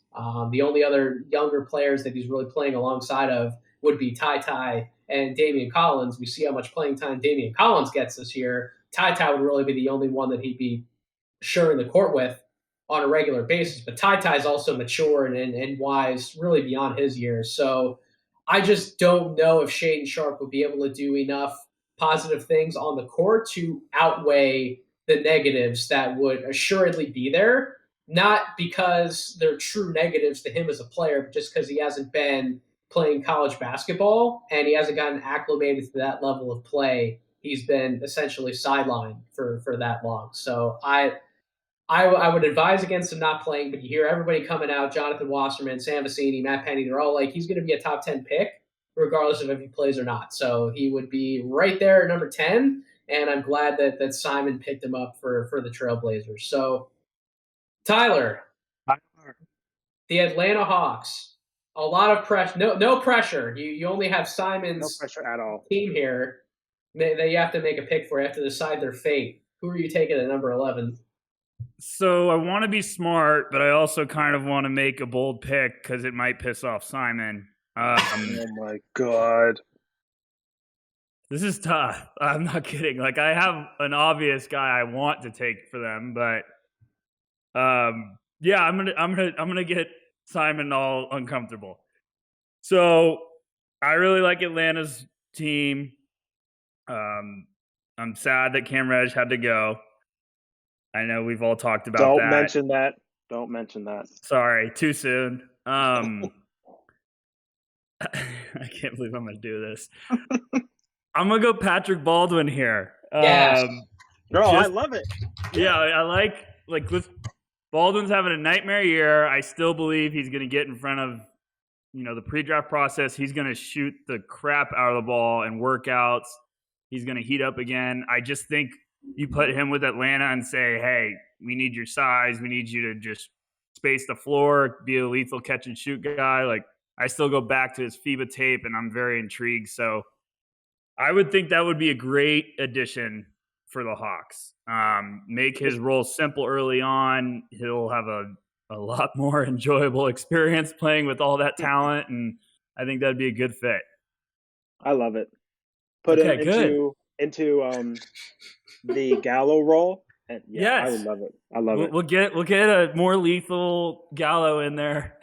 [SPEAKER 1] The only other younger players that he's really playing alongside of would be Ty Ty and Damian Collins. We see how much playing time Damian Collins gets this year. Ty Ty would really be the only one that he'd be sharing the court with on a regular basis. But Ty Ty is also mature and wise, really beyond his years. So I just don't know if Shaedon Sharpe would be able to do enough positive things on the court to outweigh the negatives that would assuredly be there. Not because they're true negatives to him as a player, but just because he hasn't been playing college basketball and he hasn't gotten acclimated to that level of play. He's been essentially sidelined for that long. So I would advise against him not playing, but you hear everybody coming out, Jonathan Wasserman, Sam Vecini, Matt Penny, they're all like, he's going to be a top 10 pick regardless of if he plays or not. So he would be right there at number 10, and I'm glad that Simon picked him up for the Trailblazers. So, Tyler, the Atlanta Hawks, a lot of pressure. No pressure. You only have Simon's
[SPEAKER 3] no pressure at all.
[SPEAKER 1] Team here that you have to make a pick for. You have to decide their fate. Who are you taking at number 11?
[SPEAKER 2] So I want to be smart, but I also kind of want to make a bold pick because it might piss off Simon.
[SPEAKER 3] Oh my God.
[SPEAKER 2] This is tough. I'm not kidding. Like, I have an obvious guy I want to take for them, but yeah, I'm gonna get Simon all uncomfortable. So I really like Atlanta's team. I'm sad that Cam Reddish had to go. I know we've all talked about that.
[SPEAKER 3] Don't mention that.
[SPEAKER 2] Sorry, too soon. I can't believe I'm going to do this. I'm going to go Patrick Baldwin here.
[SPEAKER 1] Yes.
[SPEAKER 3] I love it.
[SPEAKER 2] Yeah, I like Baldwin's having a nightmare year. I still believe he's going to get in front of, the pre-draft process. He's going to shoot the crap out of the ball and workouts. He's going to heat up again. I just think you put him with Atlanta and say, hey, we need your size. We need you to just space the floor, be a lethal catch and shoot guy. Like, I still go back to his FIBA tape, and I'm very intrigued. So I would think that would be a great addition for the Hawks. Make his role simple early on. He'll have a lot more enjoyable experience playing with all that talent, and I think that'd be a good fit.
[SPEAKER 3] I love it. Put him into the Gallo role. And
[SPEAKER 2] yes.
[SPEAKER 3] I would love it. I love it.
[SPEAKER 2] We'll get a more lethal Gallo in there.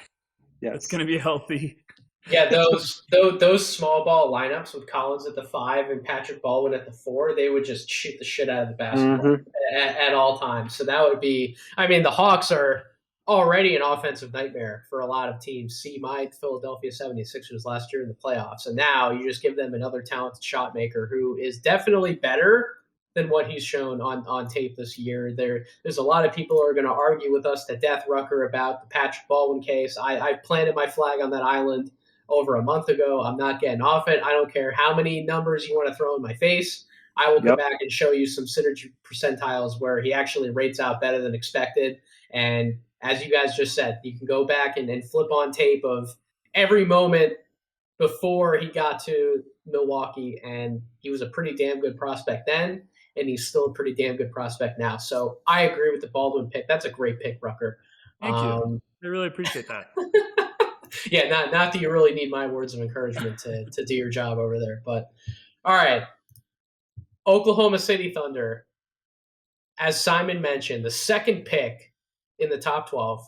[SPEAKER 3] Yes.
[SPEAKER 2] It's going to be healthy.
[SPEAKER 1] Yeah, those small ball lineups with Collins at the 5 and Patrick Baldwin at the 4, they would just shoot the shit out of the basketball at all times. So that would be – I mean, the Hawks are already an offensive nightmare for a lot of teams. See my Philadelphia 76ers last year in the playoffs. And now you just give them another talented shot maker who is definitely better than what he's shown on tape this year. There's a lot of people who are going to argue with us to death, Rucker, about the Patrick Baldwin case. I planted my flag on that island over a month ago. I'm not getting off it. I don't care how many numbers you want to throw in my face. I will come back and show you some synergy percentiles where he actually rates out better than expected. And as you guys just said, you can go back and flip on tape of every moment before he got to Milwaukee, and he was a pretty damn good prospect then, and he's still a pretty damn good prospect now. So I agree with the Baldwin pick. That's a great pick, Rucker.
[SPEAKER 2] Thank you. I really appreciate that.
[SPEAKER 1] Yeah, not that you really need my words of encouragement to do your job over there. But, all right, Oklahoma City Thunder, as Simon mentioned, the second pick in the top 12.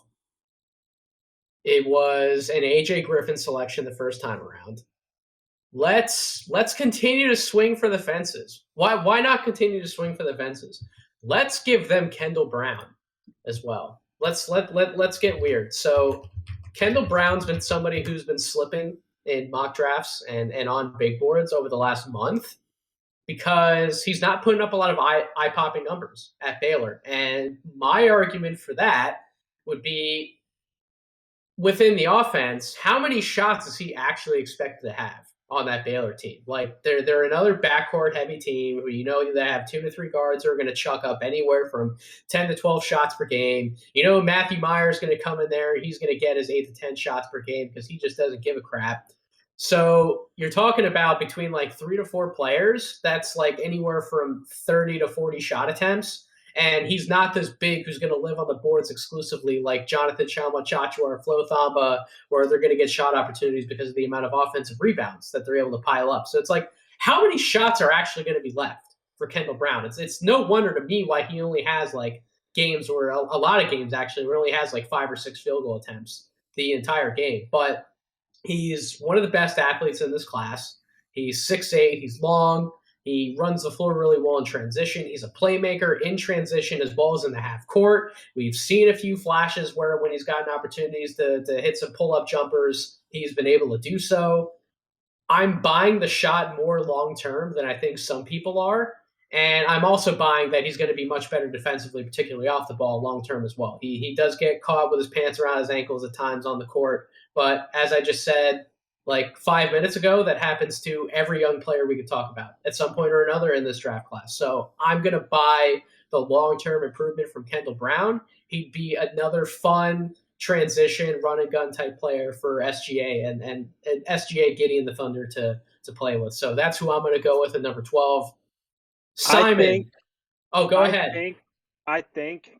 [SPEAKER 1] It was an A.J. Griffin selection the first time around. Let's continue to swing for the fences. Why not continue to swing for the fences? Let's give them Kendall Brown as well. Let's get weird. So Kendall Brown's been somebody who's been slipping in mock drafts and on big boards over the last month because he's not putting up a lot of eye-popping numbers at Baylor. And my argument for that would be within the offense, how many shots is he actually expected to have? on that Baylor team. Like they're another backcourt heavy team who they have 2 to 3 guards who are going to chuck up anywhere from 10 to 12 shots per game. Matthew Meyer's going to come in there. He's going to get his 8 to 10 shots per game because he just doesn't give a crap. So you're talking about between like 3 to 4 players. That's like anywhere from 30 to 40 shot attempts. And he's not this big who's going to live on the boards exclusively like Jonathan Chama-Chachua or Flo Thamba, where they're going to get shot opportunities because of the amount of offensive rebounds that they're able to pile up. So it's like, how many shots are actually going to be left for Kendall Brown? It's no wonder to me why he only has like games, or a lot of games actually, where he only has like 5 or 6 field goal attempts the entire game. But he's one of the best athletes in this class. He's 6'8", he's long. He runs the floor really well in transition. He's a playmaker in transition as well as in the half court. We've seen a few flashes where when he's gotten opportunities to hit some pull-up jumpers, he's been able to do so. I'm buying the shot more long-term than I think some people are. And I'm also buying that he's going to be much better defensively, particularly off the ball long-term as well. He does get caught with his pants around his ankles at times on the court. But as I just said, like 5 minutes ago, that happens to every young player we could talk about at some point or another in this draft class. So I'm going to buy the long-term improvement from Kendall Brown. He'd be another fun transition run and gun type player for SGA and SGA Gideon the Thunder to play with. So that's who I'm going to go with at number 12. Simon. Go ahead.
[SPEAKER 3] I think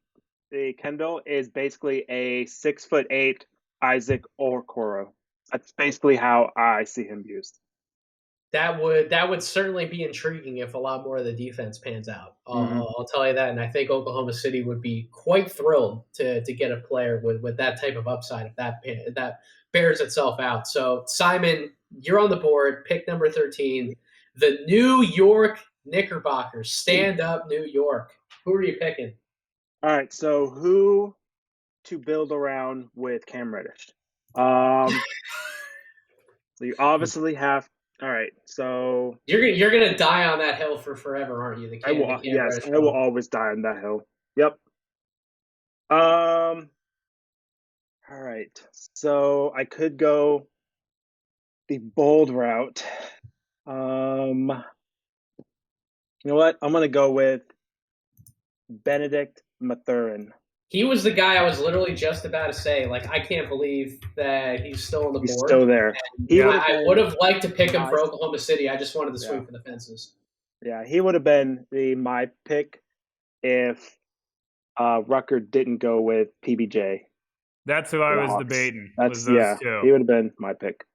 [SPEAKER 3] the Kendall is basically a 6'8" Isaac Okoro. That's basically how I see him used.
[SPEAKER 1] That would certainly be intriguing if a lot more of the defense pans out. I'll tell you that, and I think Oklahoma City would be quite thrilled to get a player with that type of upside if that bears itself out. So Simon, you're on the board. Pick number 13, the New York Knickerbockers. Stand up, New York. Who are you picking?
[SPEAKER 3] All right, so who to build around with Cam Reddish? So you obviously have. All right, so
[SPEAKER 1] you're gonna die on that hill for forever, aren't you?
[SPEAKER 3] I will always die on that hill. Yep. All right, so I could go the bold route. You know what? I'm gonna go with Benedict Mathurin.
[SPEAKER 1] He was the guy I was literally just about to say. Like, I can't believe that he's still on the board.
[SPEAKER 3] He's still there.
[SPEAKER 1] I would have liked to pick him for Oklahoma City. I just wanted to swing for the fences.
[SPEAKER 3] Yeah, he would have been my pick if Rucker didn't go with PBJ.
[SPEAKER 2] That's who I was debating.
[SPEAKER 3] He would have been my pick.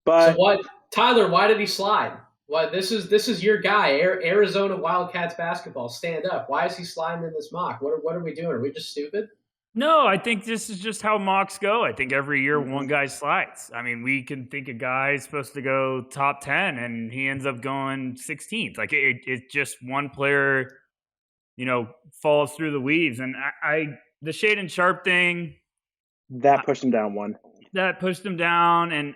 [SPEAKER 3] But
[SPEAKER 1] so what, Tyler? Why did he slide? What this is your guy, Arizona Wildcats basketball. Stand up. Why is he sliding in this mock? What are we doing? Are we just stupid?
[SPEAKER 2] No, I think this is just how mocks go. I think every year one guy slides. I mean, we can think a guy is supposed to go top 10 and he ends up going 16th. Like it's just one player, falls through the weeds. And the Shaedon Sharpe thing,
[SPEAKER 3] that pushed him down one.
[SPEAKER 2] That pushed him down, and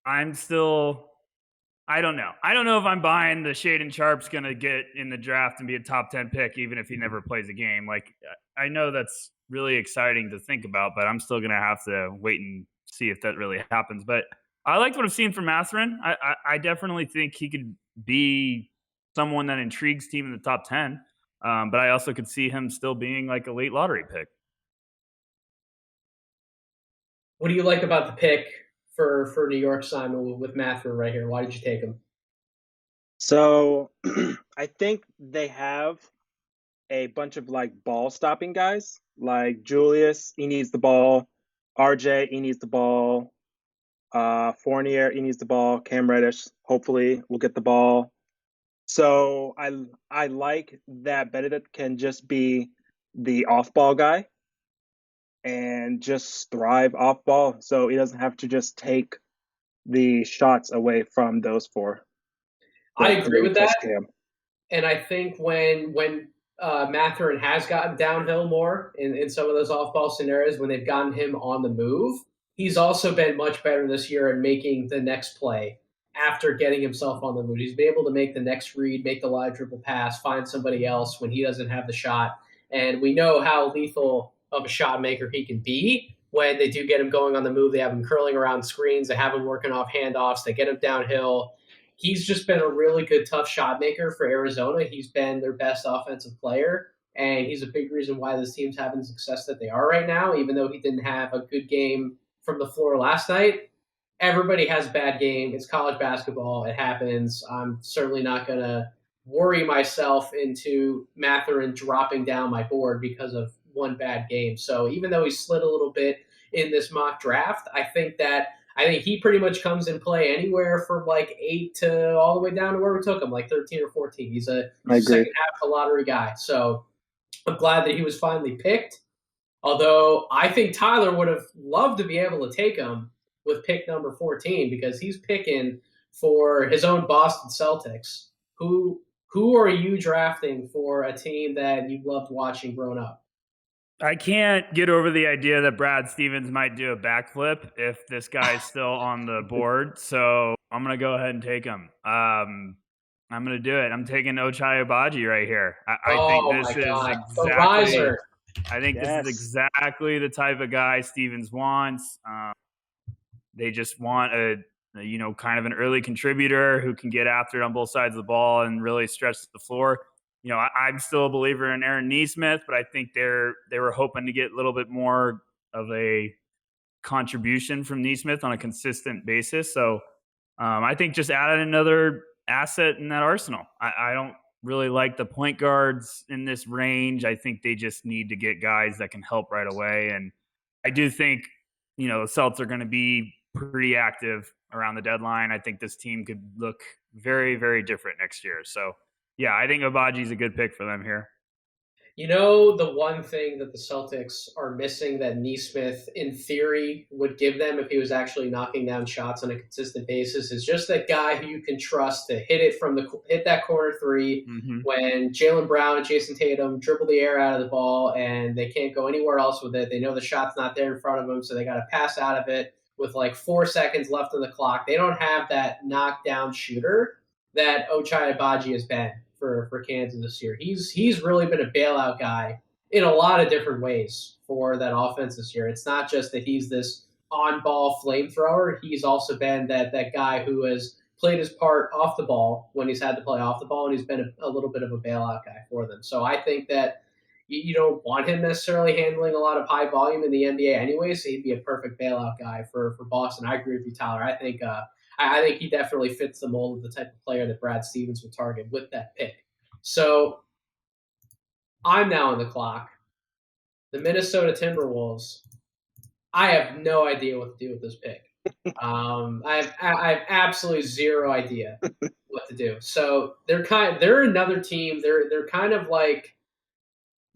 [SPEAKER 2] I'm still. I don't know. I don't know if I'm buying the Shaedon Sharpe's going to get in the draft and be a top 10 pick, even if he never plays a game. Like, I know that's really exciting to think about, but I'm still going to have to wait and see if that really happens. But I liked what I've seen from Mathurin. I definitely think he could be someone that intrigues team in the top 10. But I also could see him still being like a late lottery pick.
[SPEAKER 1] What do you like about the pick for New York, Simon, with Mathurin right here? Why did you take him?
[SPEAKER 3] So I think they have a bunch of like ball stopping guys, like Julius, he needs the ball. RJ, he needs the ball. Fournier, he needs the ball. Cam Reddish, hopefully, will get the ball. So I like that Benedict can just be the off-ball guy and just thrive off-ball, so he doesn't have to just take the shots away from those four.
[SPEAKER 1] I agree with that. And I think when Mathurin has gotten downhill more in some of those off-ball scenarios, when they've gotten him on the move, he's also been much better this year at making the next play after getting himself on the move. He's been able to make the next read, make the live dribble pass, find somebody else when he doesn't have the shot. And we know how lethal of a shot maker he can be. when they do get him going on the move. They have him curling around screens. They have him working off handoffs. They get him downhill. He's just been a really good, tough shot maker for Arizona. He's been their best offensive player, and he's a big reason why this team's having the success that they are right now, even though he didn't have a good game from the floor last night. Everybody has a bad game. It's college basketball. It happens. I'm certainly not going to worry myself into Matherin dropping down my board because of one bad game. So even though he slid a little bit in this mock draft, I think he pretty much comes in play anywhere from like 8 to all the way down to where we took him, like 13 or 14. He's a second half of the lottery guy. So I'm glad that he was finally picked. Although I think Tyler would have loved to be able to take him with pick number 14 because he's picking for his own Boston Celtics. Who are you drafting for a team that you loved watching growing up?
[SPEAKER 2] I can't get over the idea that Brad Stevens might do a backflip if this guy's still on the board. So I'm going to go ahead and take him. I'm going to do it. I'm taking Ochai Agbaji right here. I think this is exactly the type of guy Stevens wants. They just want a kind of an early contributor who can get after it on both sides of the ball and really stretch the floor. I'm still a believer in Aaron Nesmith, but I think they were hoping to get a little bit more of a contribution from Nesmith on a consistent basis. So I think just added another asset in that arsenal. I don't really like the point guards in this range. I think they just need to get guys that can help right away. And I do think, the Celtics are going to be pretty active around the deadline. I think this team could look very, very different next year. So, yeah, I think Agbaji is a good pick for them here.
[SPEAKER 1] The one thing that the Celtics are missing that Nesmith, in theory, would give them if he was actually knocking down shots on a consistent basis is just that guy who you can trust to hit that corner three when Jaylen Brown and Jason Tatum dribble the air out of the ball and they can't go anywhere else with it. They know the shot's not there in front of them, so they got to pass out of it with like 4 seconds left on the clock. They don't have that knockdown shooter that Ochai Agbaji has been for Kansas this year. He's really been a bailout guy in a lot of different ways for that offense this year. It's not just that he's this on-ball flamethrower. He's also been that guy who has played his part off the ball when he's had to play off the ball, and he's been a little bit of a bailout guy for them. So I think that you don't want him necessarily handling a lot of high volume in the NBA anyway, so he'd be a perfect bailout guy for Boston. I agree with you, Tyler. I think he definitely fits the mold of the type of player that Brad Stevens would target with that pick. So I'm now on the clock. The Minnesota Timberwolves. I have no idea what to do with this pick. I have absolutely zero idea what to do. So they're another team. They're kind of like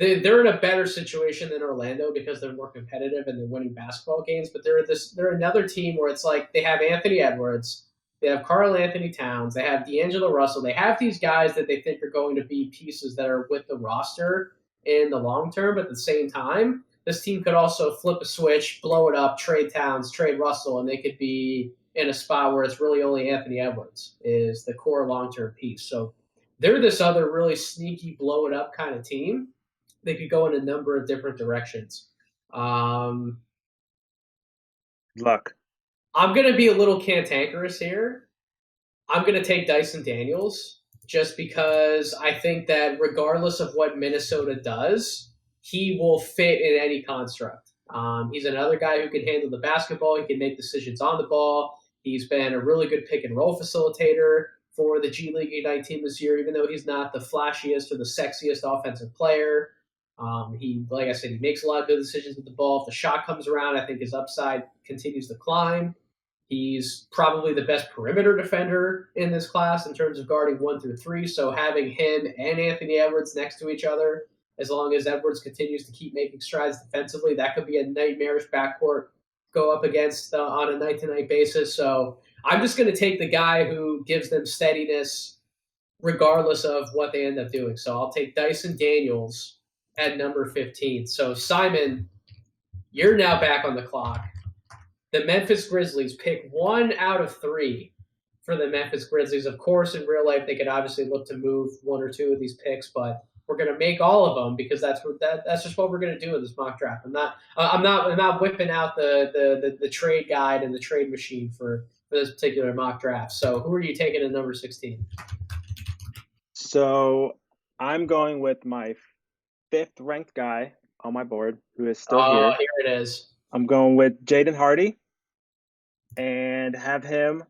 [SPEAKER 1] they're in a better situation than Orlando because they're more competitive and they're winning basketball games. But they're another team where it's like they have Anthony Edwards, they have Karl Anthony Towns, they have D'Angelo Russell. They have these guys that they think are going to be pieces that are with the roster in the long term. But at the same time, this team could also flip a switch, blow it up, trade Towns, trade Russell, and they could be in a spot where it's really only Anthony Edwards is the core long-term piece. So they're this other really sneaky, blow it up kind of team. They could go in a number of different directions.
[SPEAKER 3] Luck.
[SPEAKER 1] I'm going to be a little cantankerous here. I'm going to take Dyson Daniels just because I think that regardless of what Minnesota does, he will fit in any construct. He's another guy who can handle the basketball. He can make decisions on the ball. He's been a really good pick and roll facilitator for the G League Ignite team this year, even though he's not the flashiest or the sexiest offensive player. Like I said, he makes a lot of good decisions with the ball. If the shot comes around, I think his upside continues to climb. He's probably the best perimeter defender in this class in terms of guarding 1 through 3. So having him and Anthony Edwards next to each other, as long as Edwards continues to keep making strides defensively, that could be a nightmarish backcourt go up against on a night-to-night basis. So I'm just going to take the guy who gives them steadiness regardless of what they end up doing. So I'll take Dyson Daniels at number 15. So, Simon, you're now back on the clock. The Memphis Grizzlies pick 1 out of 3 for the Memphis Grizzlies. Of course, in real life, they could obviously look to move 1 or 2 of these picks, but We're going to make all of them because that's just what we're going to do in this mock draft. I'm not whipping out the trade guide and the trade machine for this particular mock draft. So who are you taking at number 16?
[SPEAKER 3] So I'm going with my 5th ranked guy on my board who is still here.
[SPEAKER 1] Here it is.
[SPEAKER 3] I'm going with Jaden Hardy and have him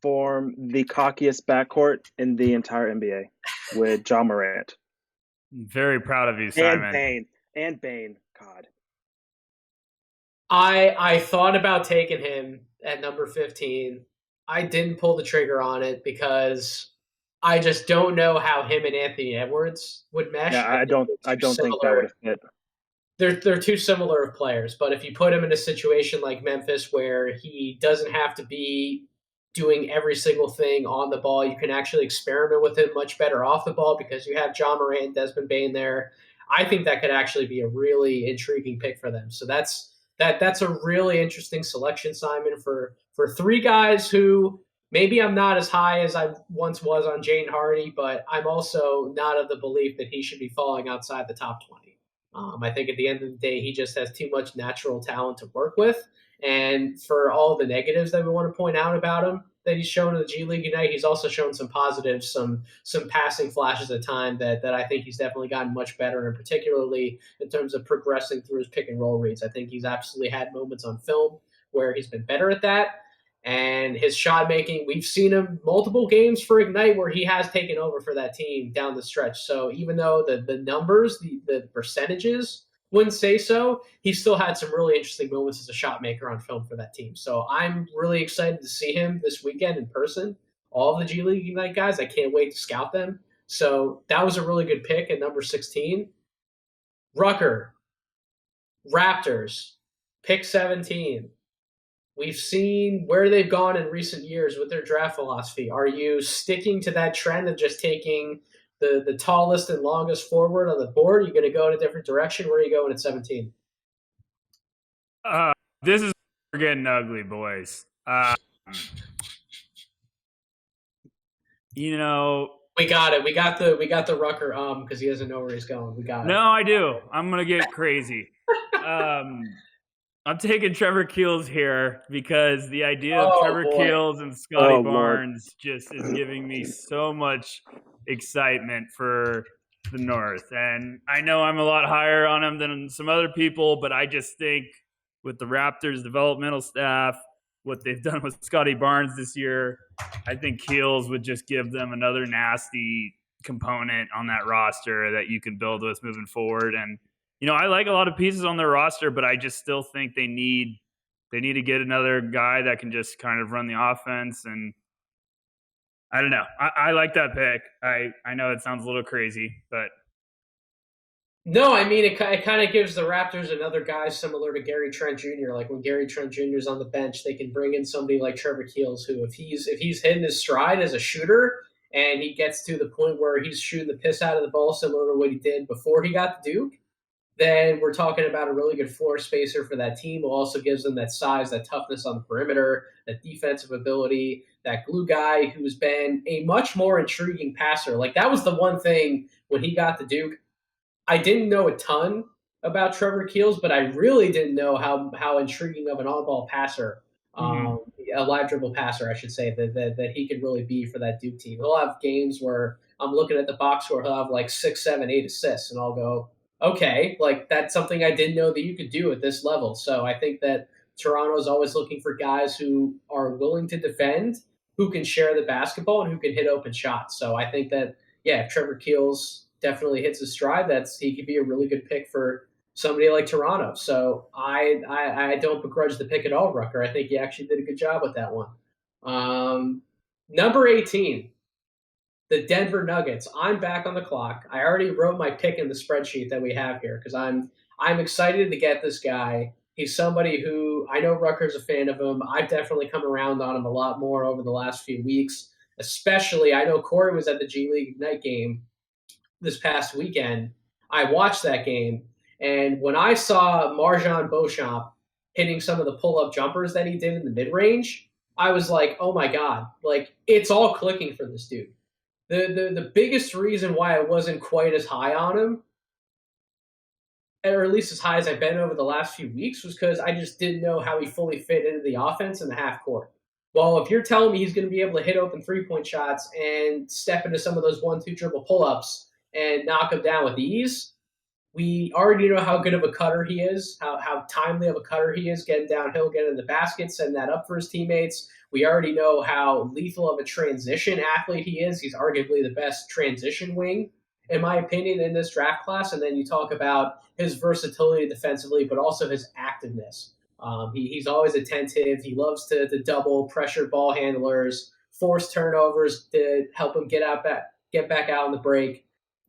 [SPEAKER 3] form the cockiest backcourt in the entire NBA with Ja Morant.
[SPEAKER 2] Very proud of you, Simon.
[SPEAKER 3] And Bane. God.
[SPEAKER 1] I thought about taking him at number 15. I didn't pull the trigger on it because I just don't know how him and Anthony Edwards would mesh.
[SPEAKER 3] Yeah, I don't think that would have fit.
[SPEAKER 1] They're too similar of players, but if you put him in a situation like Memphis where he doesn't have to be doing every single thing on the ball, you can actually experiment with him much better off the ball because you have Ja Morant, Desmond Bane there. I think that could actually be a really intriguing pick for them. So that's a really interesting selection, Simon, for 3 guys who maybe I'm not as high as I once was on Jaden Hardy, but I'm also not of the belief that he should be falling outside the top 20. I think at the end of the day, he just has too much natural talent to work with. And for all the negatives that we want to point out about him that he's shown in the G League Ignite, he's also shown some positives, some passing flashes at time that I think he's definitely gotten much better, and particularly in terms of progressing through his pick and roll reads. I think he's absolutely had moments on film where he's been better at that. And his shot making, we've seen him multiple games for Ignite where he has taken over for that team down the stretch. So even though the numbers, the percentages wouldn't say so, he still had some really interesting moments as a shot maker on film for that team. So I'm really excited to see him this weekend in person. All of the G League Ignite guys, I can't wait to scout them. So that was a really good pick at number 16. Rucker, Raptors, pick 17. We've seen where they've gone in recent years with their draft philosophy. Are you sticking to that trend of just taking the tallest and longest forward on the board? Are you going to go in a different direction? Where are you going at 17?
[SPEAKER 2] This is getting ugly, boys. You know,
[SPEAKER 1] we got it. We got the Rucker because he doesn't know where he's going. We got it.
[SPEAKER 2] No, I do. I'm gonna get crazy. I'm taking Trevor Keels here because the idea of Trevor Keels and Scotty Barnes just is giving me so much excitement for the North. And I know I'm a lot higher on him than some other people, but I just think with the Raptors developmental staff, what they've done with Scotty Barnes this year, I think Keels would just give them another nasty component on that roster that you can build with moving forward. And you know, I like a lot of pieces on their roster, but I just still think they need to get another guy that can just kind of run the offense. And I don't know. I like that pick. I know it sounds a little crazy, but
[SPEAKER 1] no, I mean it kind of gives the Raptors another guy similar to Gary Trent Jr. Like when Gary Trent Jr. is on the bench, they can bring in somebody like Trevor Keels, who if he's hitting his stride as a shooter and he gets to the point where he's shooting the piss out of the ball, similar to what he did before he got to Duke, then we're talking about a really good floor spacer for that team. It also gives them that size, that toughness on the perimeter, that defensive ability, that glue guy who's been a much more intriguing passer. Like that was the one thing when he got to Duke. I didn't know a ton about Trevor Keels, but I really didn't know how intriguing of an on-ball passer, a live dribble passer, I should say, that he could really be for that Duke team. He'll have games where I'm looking at the box score, he'll have like 6, 7, 8 assists, and I'll go, okay, like that's something I didn't know that you could do at this level. So I think that Toronto is always looking for guys who are willing to defend, who can share the basketball, and who can hit open shots. So I think that, yeah, if Trevor Keels definitely hits his stride, he could be a really good pick for somebody like Toronto. So I don't begrudge the pick at all, Rucker. I think you actually did a good job with that one. Number 18. The Denver Nuggets. I'm back on the clock. I already wrote my pick in the spreadsheet that we have here because I'm excited to get this guy. He's somebody who I know Rucker's a fan of him. I've definitely come around on him a lot more over the last few weeks. Especially, I know Corey was at the G League Ignite game this past weekend. I watched that game, and when I saw Marjan Beauchamp hitting some of the pull-up jumpers that he did in the mid-range, I was like, oh my God, like it's all clicking for this dude. The biggest reason why I wasn't quite as high on him, or at least as high as I've been over the last few weeks, was because I just didn't know how he fully fit into the offense in the half court. Well, if you're telling me he's going to be able to hit open 3-point shots and step into some of those 1-2 dribble pull ups and knock them down with ease, we already know how good of a cutter he is, how timely of a cutter he is, getting downhill, getting in the basket, setting that up for his teammates. We already know how lethal of a transition athlete he is. He's arguably the best transition wing, in my opinion, in this draft class. And then you talk about his versatility defensively, but also his activeness. He's always attentive. He loves to double pressure ball handlers, force turnovers to help him get back out on the break.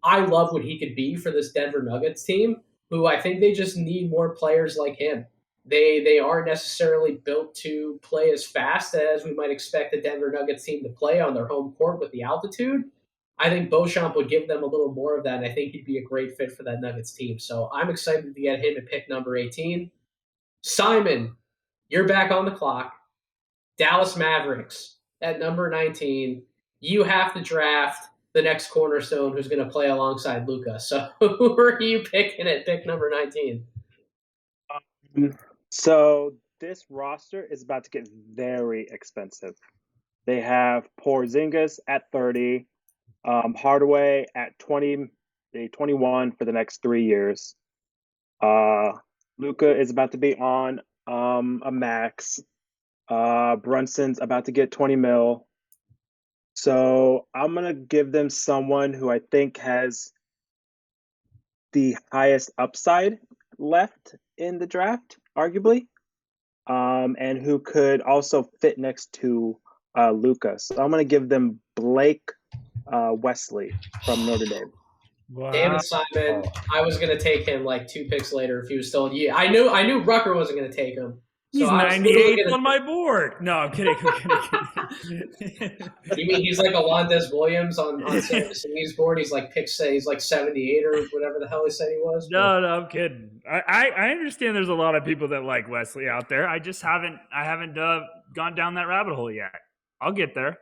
[SPEAKER 1] I love what he could be for this Denver Nuggets team, who I think they just need more players like him. They aren't necessarily built to play as fast as we might expect the Denver Nuggets team to play on their home court with the altitude. I think Beauchamp would give them a little more of that, and I think he'd be a great fit for that Nuggets team. So I'm excited to get him at pick number 18. Simon, you're back on the clock. Dallas Mavericks at number 19. You have to draft the next cornerstone who's going to play alongside Luka. So who are you picking at pick number 19?
[SPEAKER 3] So this roster is about to get very expensive. They have Porzingis at 30, Hardaway at 21 for the next 3 years. Luka is about to be on a max. Brunson's about to get 20 mil. So I'm going to give them someone who I think has the highest upside left in the draft, arguably, and who could also fit next to Luka. So I'm going to give them Blake Wesley from Notre Dame.
[SPEAKER 2] Wow.
[SPEAKER 1] Damn it, Simon. I was going to take him like 2 picks later if he was still. Yeah, I knew Rucker wasn't going to take him.
[SPEAKER 2] He's 98th on my board. No, I'm kidding.
[SPEAKER 1] You mean he's like Alondes Williams on Sam's board? He's like he's like 78 or whatever the hell he said he was.
[SPEAKER 2] No, I'm kidding. I understand there's a lot of people that like Wesley out there. I just haven't gone down that rabbit hole yet. I'll get there.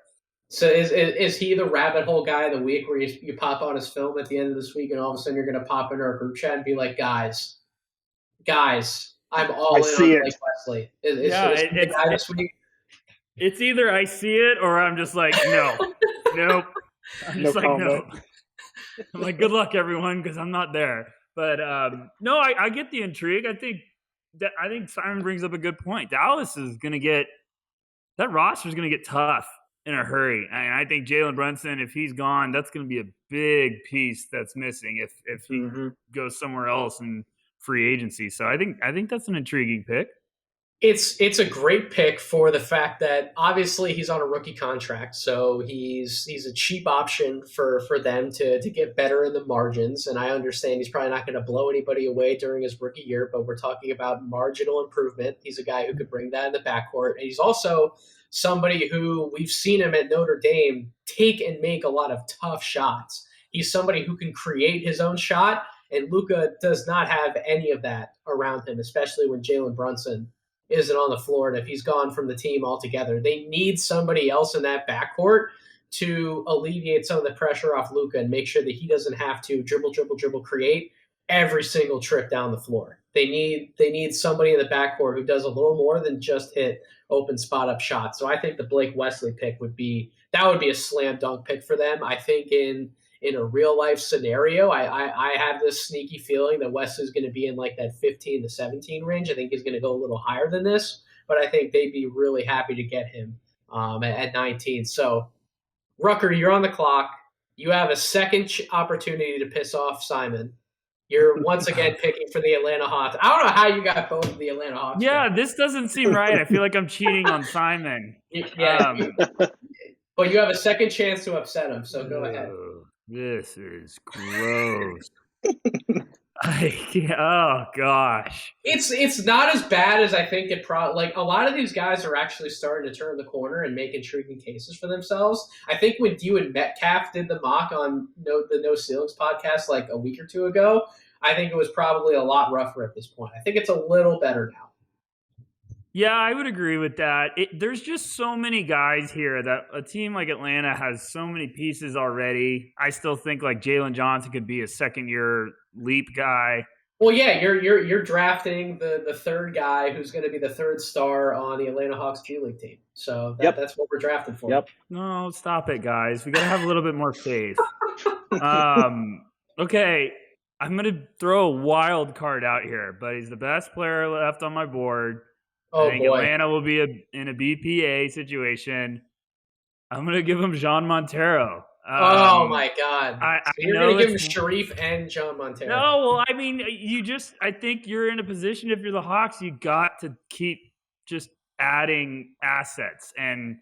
[SPEAKER 1] So is he the rabbit hole guy of the week where you pop on his film at the end of this week and all of a sudden you're going to pop into our group chat and be like, guys, I'm all in on Blake Wesley. Is he the guy this week?
[SPEAKER 2] It's either I see it or I'm just like, nope. I'm just like, no. I'm like, good luck, everyone, because I'm not there. But no, I get the intrigue. I think Simon brings up a good point. Dallas is going to get – that roster is going to get tough in a hurry. And I think Jalen Brunson, if he's gone, that's going to be a big piece that's missing if he goes somewhere else in free agency. So I think that's an intriguing pick.
[SPEAKER 1] It's a great pick for the fact that obviously he's on a rookie contract, so he's a cheap option for them to get better in the margins. And I understand he's probably not going to blow anybody away during his rookie year, but we're talking about marginal improvement. He's a guy who could bring that in the backcourt, and he's also somebody who we've seen him at Notre Dame take and make a lot of tough shots. He's somebody who can create his own shot, and Luka does not have any of that around him, especially when Jalen Brunson isn't on the floor, and if he's gone from the team altogether. They need somebody else in that backcourt to alleviate some of the pressure off Luka and make sure that he doesn't have to dribble, create every single trip down the floor. They need somebody in the backcourt who does a little more than just hit open spot up shots. So I think the Blake Wesley pick would be a slam dunk pick for them. I think in a real life scenario, I have this sneaky feeling that Wesley's going to be in like that 15 to 17 range. I think he's going to go a little higher than this, but I think they'd be really happy to get him at 19. So, Rucker, you're on the clock. You have a second opportunity to piss off Simon. You're once again picking for the Atlanta Hawks. I don't know how you got both of the Atlanta Hawks.
[SPEAKER 2] Yeah, this doesn't seem right. I feel like I'm cheating on Simon.
[SPEAKER 1] Yeah, but you have a second chance to upset him, so go ahead.
[SPEAKER 2] This is gross. Oh gosh,
[SPEAKER 1] it's not as bad as I think it probably. Like a lot of these guys are actually starting to turn the corner and make intriguing cases for themselves. I think when you and Metcalf did the mock on the No Ceilings podcast like a week or two ago, I think it was probably a lot rougher at this point. I think it's a little better now.
[SPEAKER 2] Yeah, I would agree with that. There's just so many guys here that a team like Atlanta has so many pieces already. I still think like Jalen Johnson could be a second-year leap guy.
[SPEAKER 1] Well, yeah, you're drafting the third guy who's going to be the third star on the Atlanta Hawks G League team. So that's what we're drafting for.
[SPEAKER 3] Yep.
[SPEAKER 2] No, stop it, guys. We got to have a little bit more faith. Okay, I'm going to throw a wild card out here, but he's the best player left on my board.
[SPEAKER 1] Oh
[SPEAKER 2] I think
[SPEAKER 1] boy.
[SPEAKER 2] Atlanta will be in a BPA situation. I'm going to give him Jean Montero.
[SPEAKER 1] Oh my God!
[SPEAKER 2] I
[SPEAKER 1] so you're
[SPEAKER 2] know
[SPEAKER 1] going to give him
[SPEAKER 2] it's
[SPEAKER 1] Sharif and John Montero.
[SPEAKER 2] no. Well, I mean, I think you're in a position if you're the Hawks, you got to keep just adding assets, and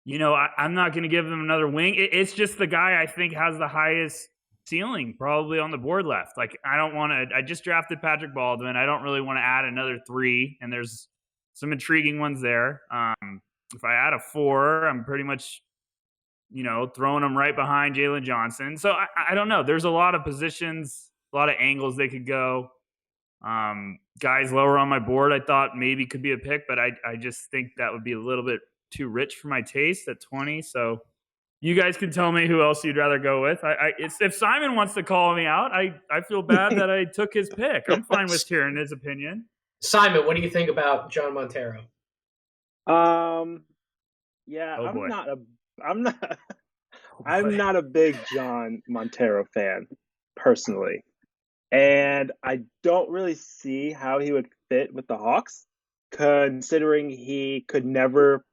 [SPEAKER 2] I'm not going to give them another wing. It's just the guy I think has the highest ceiling probably on the board left. Like I don't want to. I just drafted Patrick Baldwin. I don't really want to add another 3, and there's some intriguing ones there. If I add a 4, I'm pretty much throwing them right behind Jalen Johnson. So I don't know. There's a lot of positions, a lot of angles they could go. Guys lower on my board, I thought maybe could be a pick, but I just think that would be a little bit too rich for my taste at 20. So you guys can tell me who else you'd rather go with. If Simon wants to call me out, I feel bad that I took his pick. I'm fine with hearing his opinion.
[SPEAKER 1] Simon, what do you think about John Montero?
[SPEAKER 3] Yeah,
[SPEAKER 2] Oh, boy.
[SPEAKER 3] I'm not a big John Montero fan personally, and I don't really see how he would fit with the Hawks, considering he could never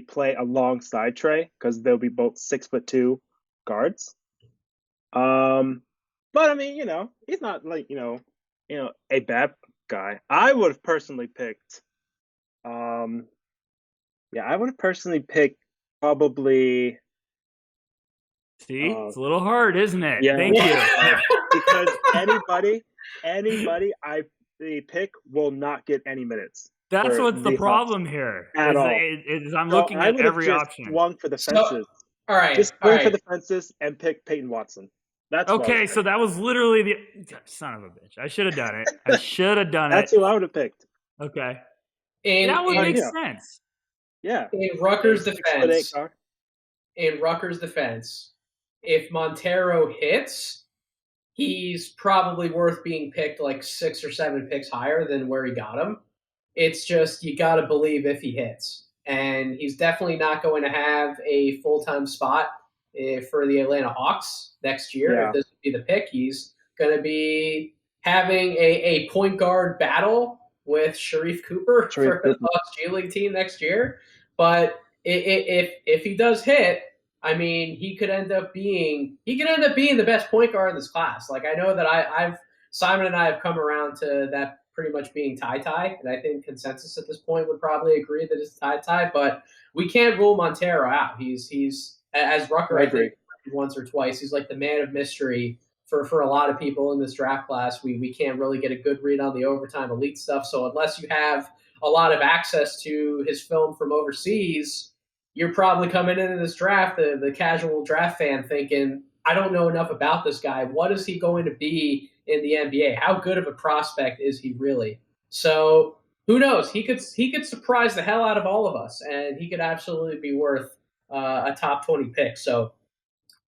[SPEAKER 3] play alongside Trey because they'll be both 6'2" guards. But I mean, he's not like a bad guy. I would have personally picked. I would have personally picked probably.
[SPEAKER 2] See, it's a little hard, isn't it?
[SPEAKER 3] Yeah,
[SPEAKER 2] Thank you.
[SPEAKER 3] Because anybody I pick will not get any minutes.
[SPEAKER 2] That's what's the problem here.
[SPEAKER 3] At all.
[SPEAKER 2] I'm looking at every option.
[SPEAKER 3] Swung for the fences.
[SPEAKER 1] All right,
[SPEAKER 3] just swing for the fences and pick Peyton Watson. That's
[SPEAKER 2] okay. So that was literally the son of a bitch. I should have done it. That's
[SPEAKER 3] who I would have picked.
[SPEAKER 2] Okay,
[SPEAKER 1] and
[SPEAKER 2] that would make sense.
[SPEAKER 3] Yeah.
[SPEAKER 1] In Rucker's defense, if Montero hits, he's probably worth being picked like 6 or 7 picks higher than where he got him. It's just you got to believe if he hits. And he's definitely not going to have a full-time spot for the Atlanta Hawks next year.
[SPEAKER 3] Yeah.
[SPEAKER 1] If this would be the pick, he's going to be having a point guard battle with Sharif Cooper for the Hawks G League team next year. But if he does hit, I mean, he could end up being the best point guard in this class. Like I know that Simon and I have come around to that pretty much being tie, and I think consensus at this point would probably agree that it's tie. But we can't rule Montero out. He's as Rucker, I think once or twice, he's like the man of mystery for a lot of people in this draft class. We can't really get a good read on the overtime elite stuff. So unless you have a lot of access to his film from overseas, you're probably coming into this draft, the casual draft fan, thinking, I don't know enough about this guy. What is he going to be in the NBA? How good of a prospect is he really? So who knows? He could surprise the hell out of all of us, and he could absolutely be worth a top 20 pick. So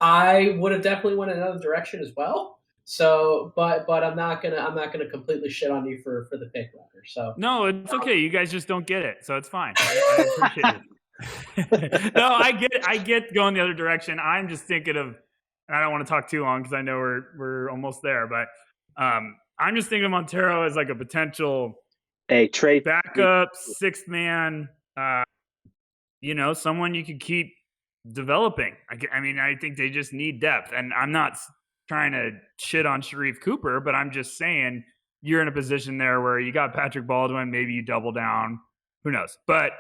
[SPEAKER 1] I would have definitely went another direction as well. So, but I'm not gonna completely shit on you for the pick, Rucker. So
[SPEAKER 2] no, it's okay. You guys just don't get it, so it's fine. I appreciate it. No, I get going the other direction. I'm just thinking of, and I don't want to talk too long because I know we're almost there, but I'm just thinking of Montero as like a potential
[SPEAKER 3] trade
[SPEAKER 2] backup, 6th man. Someone you could keep developing. I mean, I think they just need depth, and I'm not trying to shit on Sharif Cooper, but I'm just saying you're in a position there where you got Patrick Baldwin. Maybe you double down. Who knows? But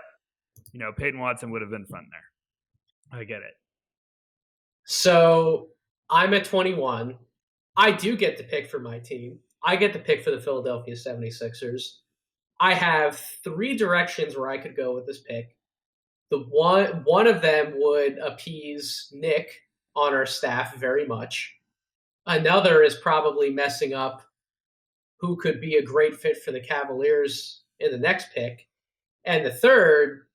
[SPEAKER 2] Peyton Watson would have been fun there. I get it.
[SPEAKER 1] So I'm at 21. I do get to pick for my team. I get to pick for the Philadelphia 76ers. I have 3 directions where I could go with this pick. The one of them would appease Nick on our staff very much. Another is probably messing up who could be a great fit for the Cavaliers in the next pick. And the third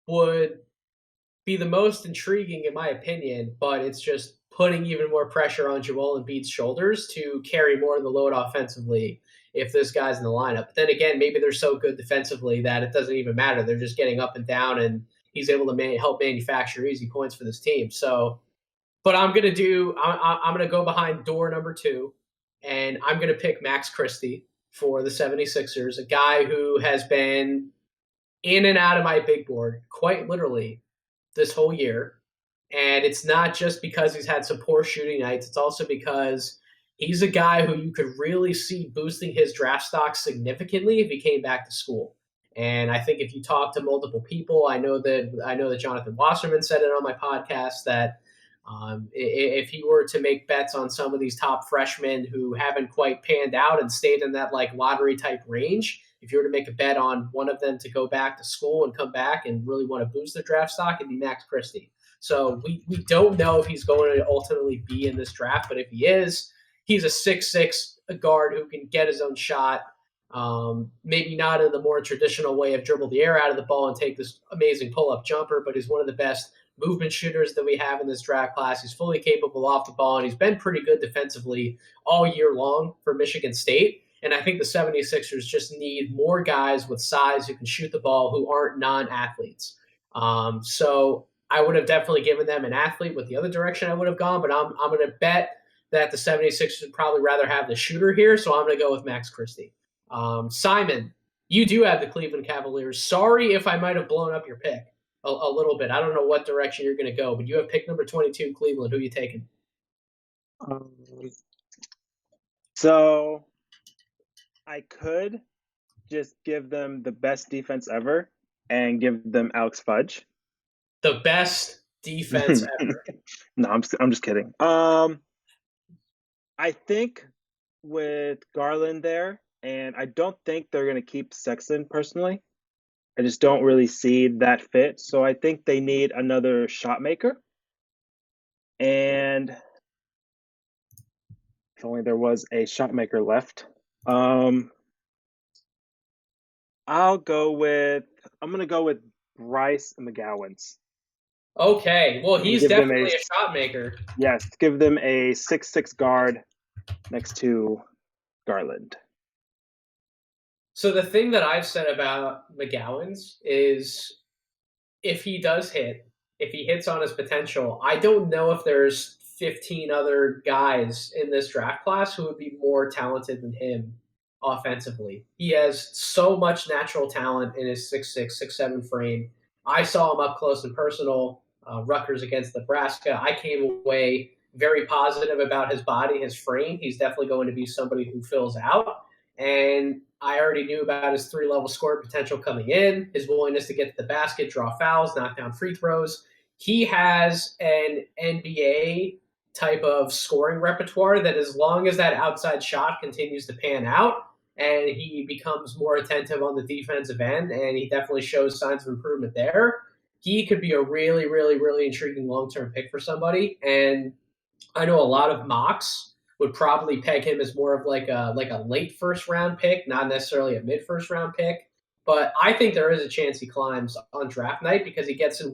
[SPEAKER 1] would be the most intriguing in my opinion, but it's just putting even more pressure on Joel Embiid's shoulders to carry more of the load offensively if this guy's in the lineup. But then again, maybe they're so good defensively that it doesn't even matter. They're just getting up and down, and he's able to help manufacture easy points for this team. So, but I'm gonna go behind door number 2, and I'm gonna pick Max Christie for the 76ers, a guy who has been in and out of my big board quite literally this whole year. And it's not just because he's had some poor shooting nights. It's also because he's a guy who you could really see boosting his draft stock significantly if he came back to school. And I think if you talk to multiple people, I know that Jonathan Wasserman said it on my podcast that if he were to make bets on some of these top freshmen who haven't quite panned out and stayed in that like lottery type range, if you were to make a bet on one of them to go back to school and come back and really want to boost their draft stock, it'd be Max Christie. So we don't know if he's going to ultimately be in this draft, but if he is, he's a 6'6" guard who can get his own shot. Maybe not in the more traditional way of dribble the air out of the ball and take this amazing pull-up jumper, but he's one of the best movement shooters that we have in this draft class. He's fully capable off the ball, and he's been pretty good defensively all year long for Michigan State. And I think the 76ers just need more guys with size who can shoot the ball who aren't non-athletes. So I would have definitely given them an athlete with the other direction I would have gone, but I'm going to bet that the 76ers would probably rather have the shooter here, so I'm going to go with Max Christie. Simon, you do have the Cleveland Cavaliers. Sorry if I might have blown up your pick a little bit. I don't know what direction you're going to go, but you have pick number 22, Cleveland. Who are you taking?
[SPEAKER 3] So I could just give them the best defense ever and give them Alex Fudge.
[SPEAKER 1] The best defense ever.
[SPEAKER 3] No, I'm just kidding. I think with Garland there, and I don't think they're going to keep Sexton personally. I just don't really see that fit. So I think they need another shot maker. And if only there was a shot maker left. I'm going to go with Bryce McGowens.
[SPEAKER 1] Okay. Well, he's definitely a shot maker.
[SPEAKER 3] Yes, give them a 6'6" guard next to Garland.
[SPEAKER 1] So the thing that I've said about McGowens is if he hits on his potential, I don't know if there's 15 other guys in this draft class who would be more talented than him offensively. He has so much natural talent in his 6'6", 6'7" frame. I saw him up close and personal, Rutgers against Nebraska. I came away very positive about his body, his frame. He's definitely going to be somebody who fills out. And I already knew about his 3-level scoring potential coming in, his willingness to get to the basket, draw fouls, knock down free throws. He has an NBA type of scoring repertoire that as long as that outside shot continues to pan out and he becomes more attentive on the defensive end, and he definitely shows signs of improvement there, he could be a really, really, really intriguing long-term pick for somebody. And I know a lot of mocks would probably peg him as more of like a late first round pick, not necessarily a mid first round pick. But I think there is a chance he climbs on draft night because he gets in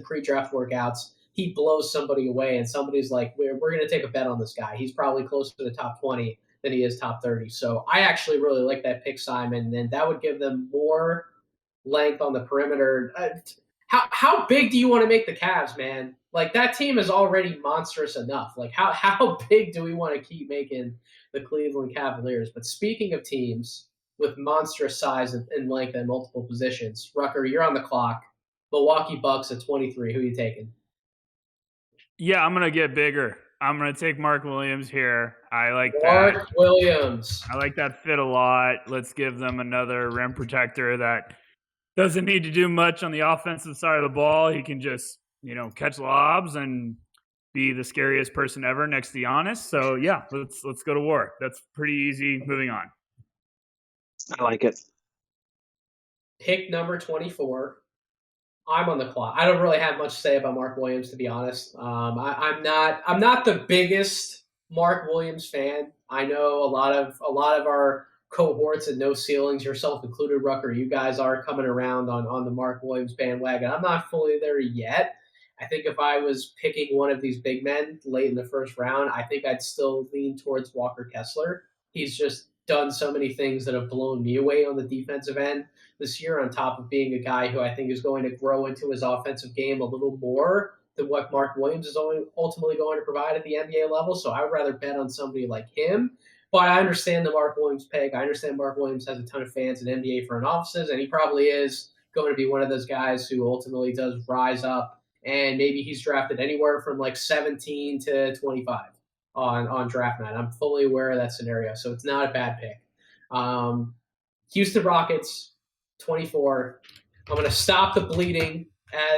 [SPEAKER 1] pre-draft workouts. He blows somebody away, and somebody's like, we're going to take a bet on this guy. He's probably closer to the top 20 than he is top 30. So I actually really like that pick, Simon, and that would give them more length on the perimeter. How big do you want to make the Cavs, man? Like, that team is already monstrous enough. Like, how big do we want to keep making the Cleveland Cavaliers? But speaking of teams with monstrous size and length at multiple positions, Rucker, you're on the clock. Milwaukee Bucks at 23. Who are you taking?
[SPEAKER 2] Yeah, I'm going to get bigger. I'm going to take Mark Williams here. I like
[SPEAKER 1] Mark Williams.
[SPEAKER 2] I like that fit a lot. Let's give them another rim protector that doesn't need to do much on the offensive side of the ball. He can just, catch lobs and be the scariest person ever next to Giannis. So yeah, let's go to war. That's pretty easy. Moving on.
[SPEAKER 3] I like it.
[SPEAKER 1] Pick number 24. I'm on the clock. I don't really have much to say about Mark Williams, to be honest. I'm not the biggest Mark Williams fan. I know a lot of our cohorts and no ceilings, yourself included, Rucker. You guys are coming around on the Mark Williams bandwagon. I'm not fully there yet. I think if I was picking one of these big men late in the first round, I think I'd still lean towards Walker Kessler. He's just done so many things that have blown me away on the defensive end this year, on top of being a guy who I think is going to grow into his offensive game a little more than what Mark Williams is ultimately going to provide at the NBA level. So I would rather bet on somebody like him. But I understand the Mark Williams pick. I understand Mark Williams has a ton of fans in NBA front offices, and he probably is going to be one of those guys who ultimately does rise up. And maybe he's drafted anywhere from like 17 to 25 on draft night. I'm fully aware of that scenario, so it's not a bad pick. Houston Rockets, 24. I'm going to stop the bleeding,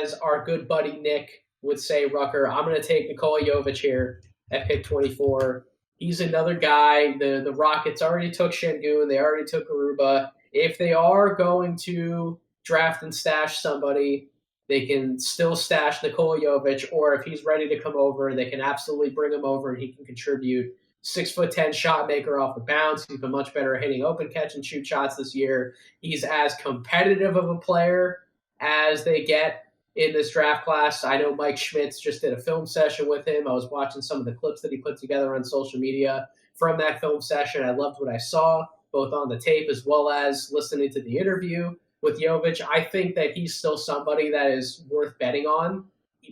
[SPEAKER 1] as our good buddy Nick would say, Rucker. I'm going to take Nikola Jovic here at pick 24. He's another guy. The Rockets already took Şengün. They already took Aruba. If they are going to draft and stash somebody, they can still stash Nikola Jovic, or if he's ready to come over, they can absolutely bring him over and he can contribute. 6'10" shot maker off the bounce. He's been much better at hitting open catch and shoot shots this year. He's as competitive of a player as they get in this draft class. I know Mike Schmitz just did a film session with him. I was watching some of the clips that he put together on social media from that film session. I loved what I saw, both on the tape as well as listening to the interview with Jovic. I think that he's still somebody that is worth betting on,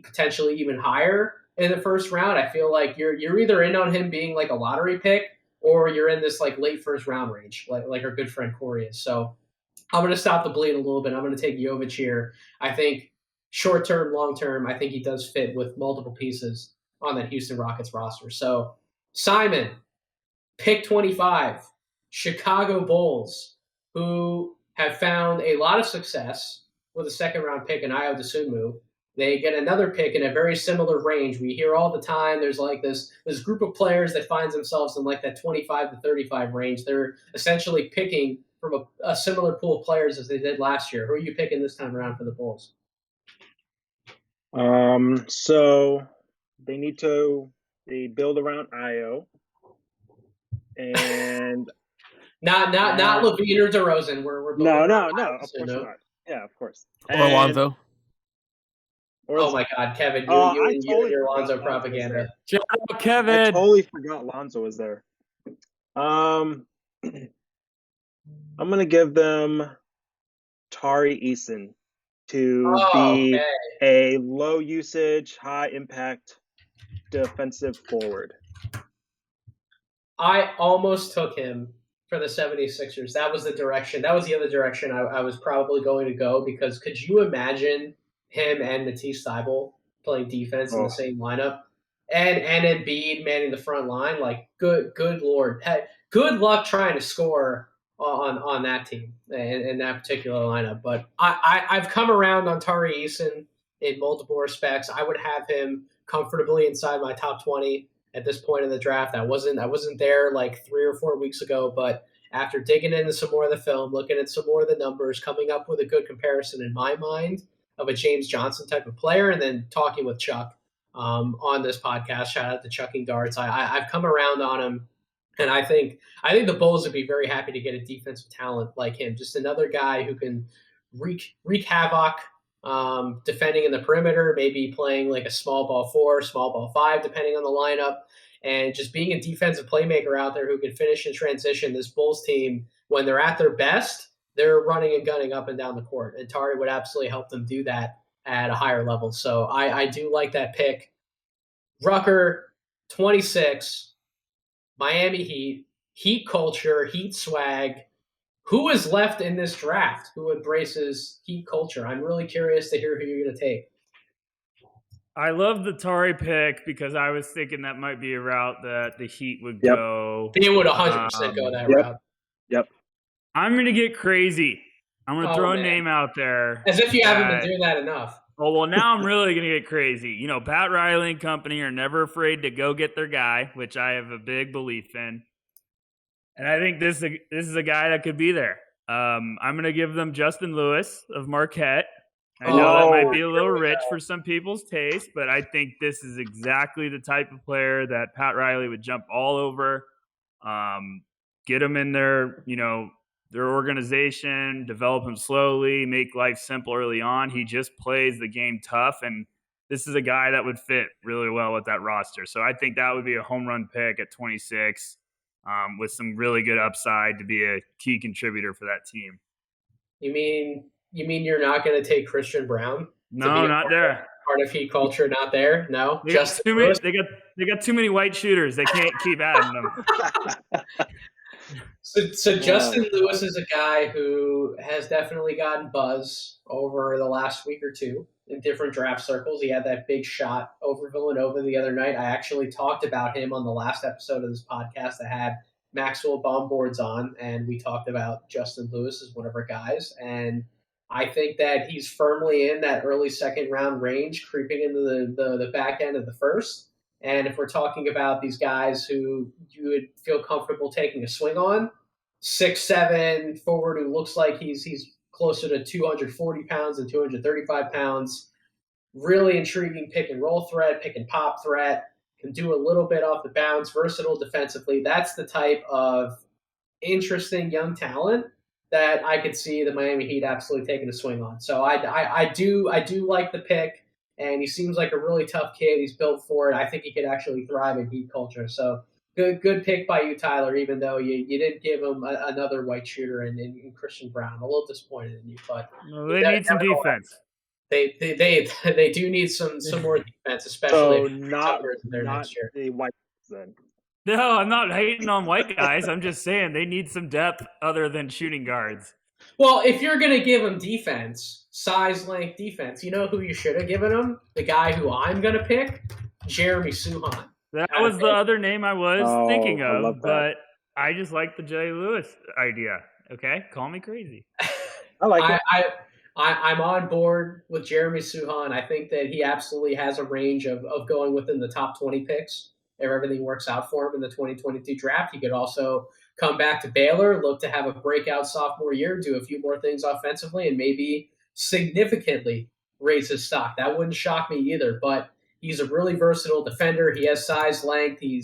[SPEAKER 1] potentially even higher in the first round. I feel like you're either in on him being like a lottery pick, or you're in this like late first round range, like our good friend Corey is. So I'm going to stop the bleed a little bit. I'm going to take Jovic here. I think short term, long term, I think he does fit with multiple pieces on that Houston Rockets roster. So Simon, pick 25, Chicago Bulls, who have found a lot of success with a second round pick in Ayo Dosunmu. They get another pick in a very similar range. We hear all the time there's like this group of players that finds themselves in like that 25 to 35 range. They're essentially picking from a similar pool of players as they did last year. Who are you picking this time around for the Bulls?
[SPEAKER 3] So they build around Ayo, and
[SPEAKER 1] not Levine or DeRozan. We're
[SPEAKER 3] no, of course not. Yeah, of course.
[SPEAKER 4] Or Alonzo.
[SPEAKER 1] Oh my God, Kevin! You and your Lonzo propaganda.
[SPEAKER 2] Shout out, Kevin.
[SPEAKER 3] I totally forgot Lonzo was there. I'm gonna give them Tari Eason to be a low usage, high impact defensive forward.
[SPEAKER 1] I almost took him for the 76ers. That was the direction. That was the other direction I was probably going to go, because could you imagine him and Matisse Thybulle playing defense in the same lineup, and Embiid manning the front line? Like, good Lord. Good luck trying to score on that team in that particular lineup. But I've come around on Tari Eason in multiple respects. I would have him comfortably inside my top 20 at this point in the draft. I wasn't there like 3 or 4 weeks ago, but after digging into some more of the film, looking at some more of the numbers, coming up with a good comparison in my mind of a James Johnson type of player, and then talking with Chuck on this podcast. Shout out to Chucking Darts. I've come around on him, and I think the Bulls would be very happy to get a defensive talent like him. Just another guy who can wreak havoc defending in the perimeter, maybe playing like a small ball 4, small ball 5, depending on the lineup, and just being a defensive playmaker out there who can finish in transition. This Bulls team, when they're at their best, they're running and gunning up and down the court, and Tari would absolutely help them do that at a higher level. So I do like that pick. Rucker, 26, Miami Heat culture, Heat swag. Who is left in this draft who embraces Heat culture? I'm really curious to hear who you're going to take.
[SPEAKER 2] I love the Tari pick because I was thinking that might be a route that the Heat would go.
[SPEAKER 1] They would 100% go that route.
[SPEAKER 3] Yep.
[SPEAKER 2] I'm going to get crazy. I'm going to throw a name out there.
[SPEAKER 1] As if you haven't been doing that enough.
[SPEAKER 2] Oh, well, now I'm really going to get crazy. You know, Pat Riley and company are never afraid to go get their guy, which I have a big belief in. And I think this is a guy that could be there. I'm going to give them Justin Lewis of Marquette. I know that might be a little rich for some people's taste, but I think this is exactly the type of player that Pat Riley would jump all over. get them in their, their organization, develop them slowly, make life simple early on. He just plays the game tough, and this is a guy that would fit really well with that roster. So I think that would be a home run pick at 26, with some really good upside to be a key contributor for that team.
[SPEAKER 1] You mean you're not going to take Christian Brown?
[SPEAKER 2] No, not there.
[SPEAKER 1] Part of Heat culture, not there. No,
[SPEAKER 2] they got too many white shooters. They can't keep adding them.
[SPEAKER 1] So Justin Lewis is a guy who has definitely gotten buzz over the last week or two in different draft circles. He had that big shot over Villanova the other night. I actually talked about him on the last episode of this podcast that had Maxwell Bomboards on, and we talked about Justin Lewis as one of our guys. And I think that he's firmly in that early second round range, creeping into the back end of the first. And if we're talking about these guys who you would feel comfortable taking a swing on, 6'7" forward who looks like he's closer to 240 pounds than 235 pounds, really intriguing pick and roll threat, pick and pop threat, can do a little bit off the bounce, versatile defensively. That's the type of interesting young talent that I could see the Miami Heat absolutely taking a swing on. So I do like the pick, and he seems like a really tough kid. He's built for it. I think he could actually thrive in Heat culture. So good pick by you, Tyler, even though you didn't give him another white shooter in Christian Brown. A little disappointed in you, but
[SPEAKER 2] they need some defense.
[SPEAKER 1] They do need some more defense, especially if
[SPEAKER 3] not
[SPEAKER 1] next year.
[SPEAKER 3] The white then.
[SPEAKER 2] No, I'm not hating on white guys. I'm just saying they need some depth other than shooting guards.
[SPEAKER 1] Well, if you're going to give them defense, size, length, defense, you know who you should have given them? The guy who I'm going to pick, Jeremy Suhan.
[SPEAKER 2] That was the other name I was thinking of, but I just like the Jay Lewis idea. Okay, call me crazy.
[SPEAKER 3] I like it.
[SPEAKER 1] I'm on board with Jeremy Suhan. I think that he absolutely has a range of going within the top 20 picks if everything works out for him in the 2022 draft. He could also come back to Baylor, look to have a breakout sophomore year, do a few more things offensively, and maybe significantly raise his stock. That wouldn't shock me either, but he's a really versatile defender. He has size, length. He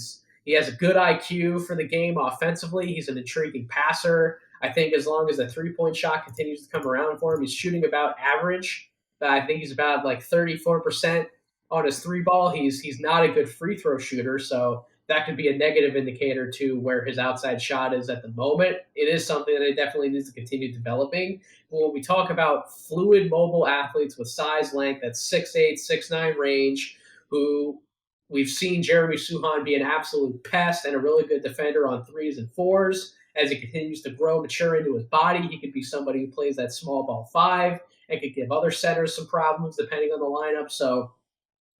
[SPEAKER 1] has a good IQ for the game offensively. He's an intriguing passer. I think as long as the three-point shot continues to come around for him, he's shooting about average. I think he's about like 34% on his three ball. He's not a good free throw shooter, so that could be a negative indicator to where his outside shot is at the moment. It is something that it definitely needs to continue developing. But when we talk about fluid, mobile athletes with size, length, that 6'8", 6'9" range, who we've seen Jeremy Suhan be an absolute pest and a really good defender on threes and fours. As he continues to grow, mature into his body, he could be somebody who plays that small ball five and could give other centers some problems depending on the lineup. So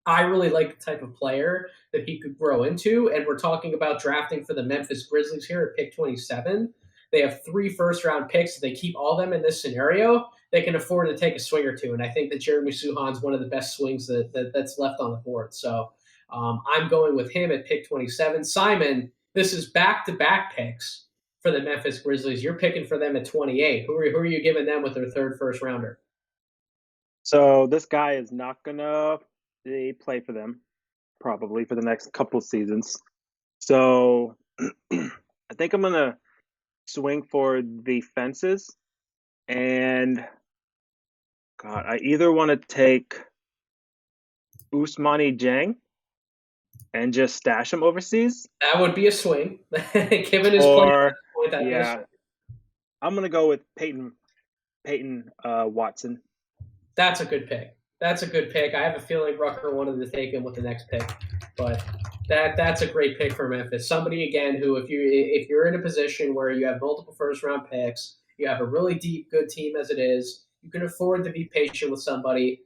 [SPEAKER 1] I really like the type of player that he could grow into. And we're talking about drafting for the Memphis Grizzlies here at pick 27. They have 3 first-round picks. If they keep all them in this scenario, they can afford to take a swing or two. And I think that Jeremy Suhan's one of the best swings that's left on the board. So I'm going with him at pick 27. Simon, this is back-to-back picks for the Memphis Grizzlies. You're picking for them at 28. Who are you giving them with their third first-rounder?
[SPEAKER 3] So this guy is not going to play for them probably for the next couple seasons. So I think I'm going to swing for the fences. And, God, I either want to take Ousmane Dieng and just stash him overseas.
[SPEAKER 1] That would be a swing. Given his play,
[SPEAKER 3] I'm going to go with Peyton Watson.
[SPEAKER 1] That's a good pick. I have a feeling Rucker wanted to take him with the next pick, but that's a great pick for Memphis. Somebody again who, if you're in a position where you have multiple first round picks, you have a really deep, good team as it is, you can afford to be patient with somebody.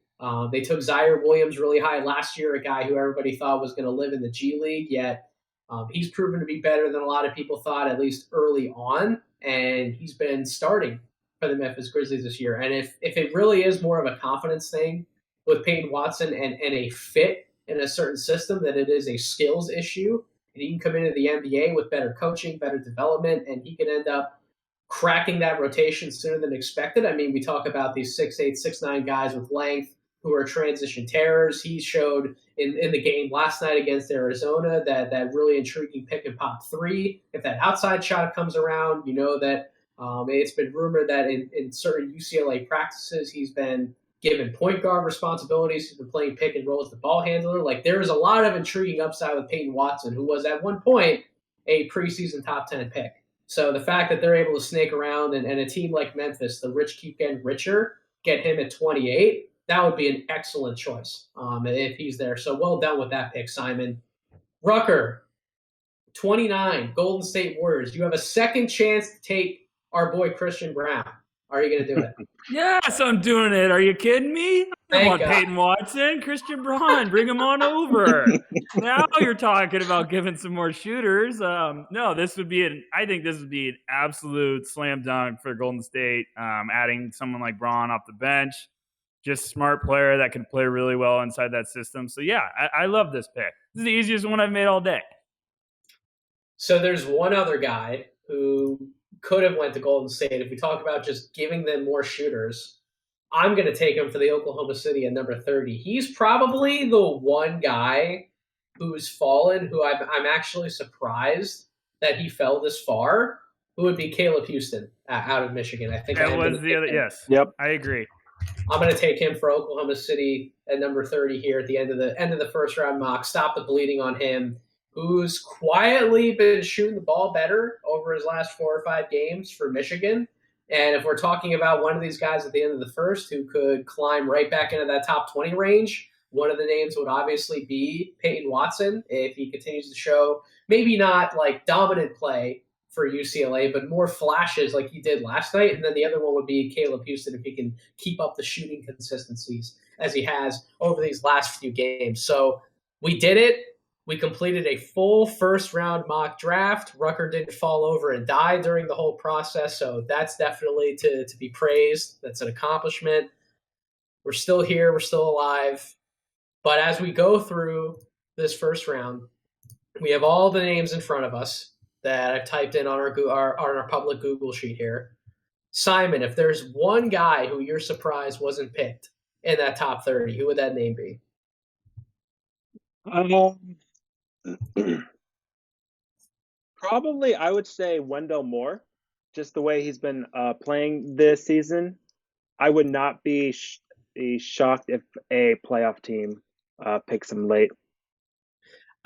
[SPEAKER 1] They took Zaire Williams really high last year, a guy who everybody thought was going to live in the G League, yet he's proven to be better than a lot of people thought, at least early on, and he's been starting for the Memphis Grizzlies this year. And if it really is more of a confidence thing with Peyton Watson and a fit in a certain system, that it is a skills issue, and he can come into the NBA with better coaching, better development, and he can end up cracking that rotation sooner than expected. I mean, we talk about these 6'8", 6'9" guys with length, who are transition terrors. He showed in the game last night against Arizona that really intriguing pick and pop three. If that outside shot comes around, you know that it's been rumored that in certain UCLA practices he's been given point guard responsibilities. He's been playing pick and roll as the ball handler. Like there is a lot of intriguing upside with Peyton Watson, who was at one point a preseason top 10 pick. So the fact that they're able to snake around and a team like Memphis, the rich keep getting richer, get him at 28, that would be an excellent choice if he's there. So well done with that pick, Simon. Rucker, 29, Golden State Warriors. You have a second chance to take our boy Christian Brown. Are you going to do it?
[SPEAKER 2] Yes, I'm doing it. Are you kidding me? I want
[SPEAKER 1] God.
[SPEAKER 2] Peyton Watson, Christian Braun, bring him on over. Now you're talking about giving some more shooters. No, this would be I think this would be an absolute slam dunk for Golden State. Adding someone like Braun off the bench, just smart player that can play really well inside that system. So yeah, I love this pick. This is the easiest one I've made all day.
[SPEAKER 1] So there's one other guy who could have went to Golden State. If we talk about just giving them more shooters, I'm going to take him for the Oklahoma City at number 30. He's probably the one guy who's fallen, who I'm actually surprised that he fell this far, who would be Caleb Houston out of Michigan. I think
[SPEAKER 2] that was the other. Yes.
[SPEAKER 3] Yep.
[SPEAKER 2] I agree.
[SPEAKER 1] I'm going to take him for Oklahoma City at number 30 here at the end of the first round mock. Stop the bleeding on him, who's quietly been shooting the ball better over his last 4 or 5 games for Michigan. And if we're talking about one of these guys at the end of the first who could climb right back into that top 20 range, one of the names would obviously be Peyton Watson if he continues to show maybe not like dominant play for UCLA, but more flashes like he did last night. And then the other one would be Caleb Houston if he can keep up the shooting consistencies as he has over these last few games. So we did it. We completed a full first-round mock draft. Rucker didn't fall over and die during the whole process, so that's definitely to be praised. That's an accomplishment. We're still here. We're still alive. But as we go through this first round, we have all the names in front of us that I've typed in on our public Google sheet here. Simon, if there's one guy who you're surprised wasn't picked in that top 30, who would that name be?
[SPEAKER 3] Probably, I would say Wendell Moore, just the way he's been playing this season. I would not be shocked if a playoff team picks him late.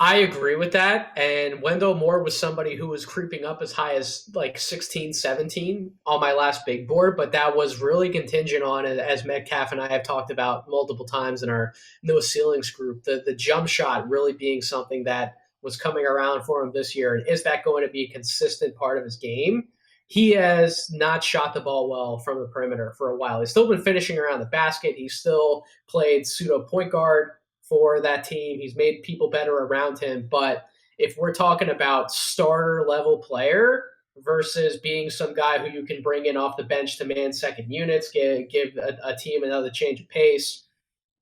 [SPEAKER 1] I agree with that. And Wendell Moore was somebody who was creeping up as high as like 16, 17 on my last big board, but that was really contingent on, as Metcalf and I have talked about multiple times in our No Ceilings group, the jump shot really being something that was coming around for him this year. And is that going to be a consistent part of his game? He has not shot the ball well from the perimeter for a while. He's still been finishing around the basket. He's still played pseudo point guard for that team. He's made people better around him. But if we're talking about starter level player versus being some guy who you can bring in off the bench to man second units, give a team another change of pace,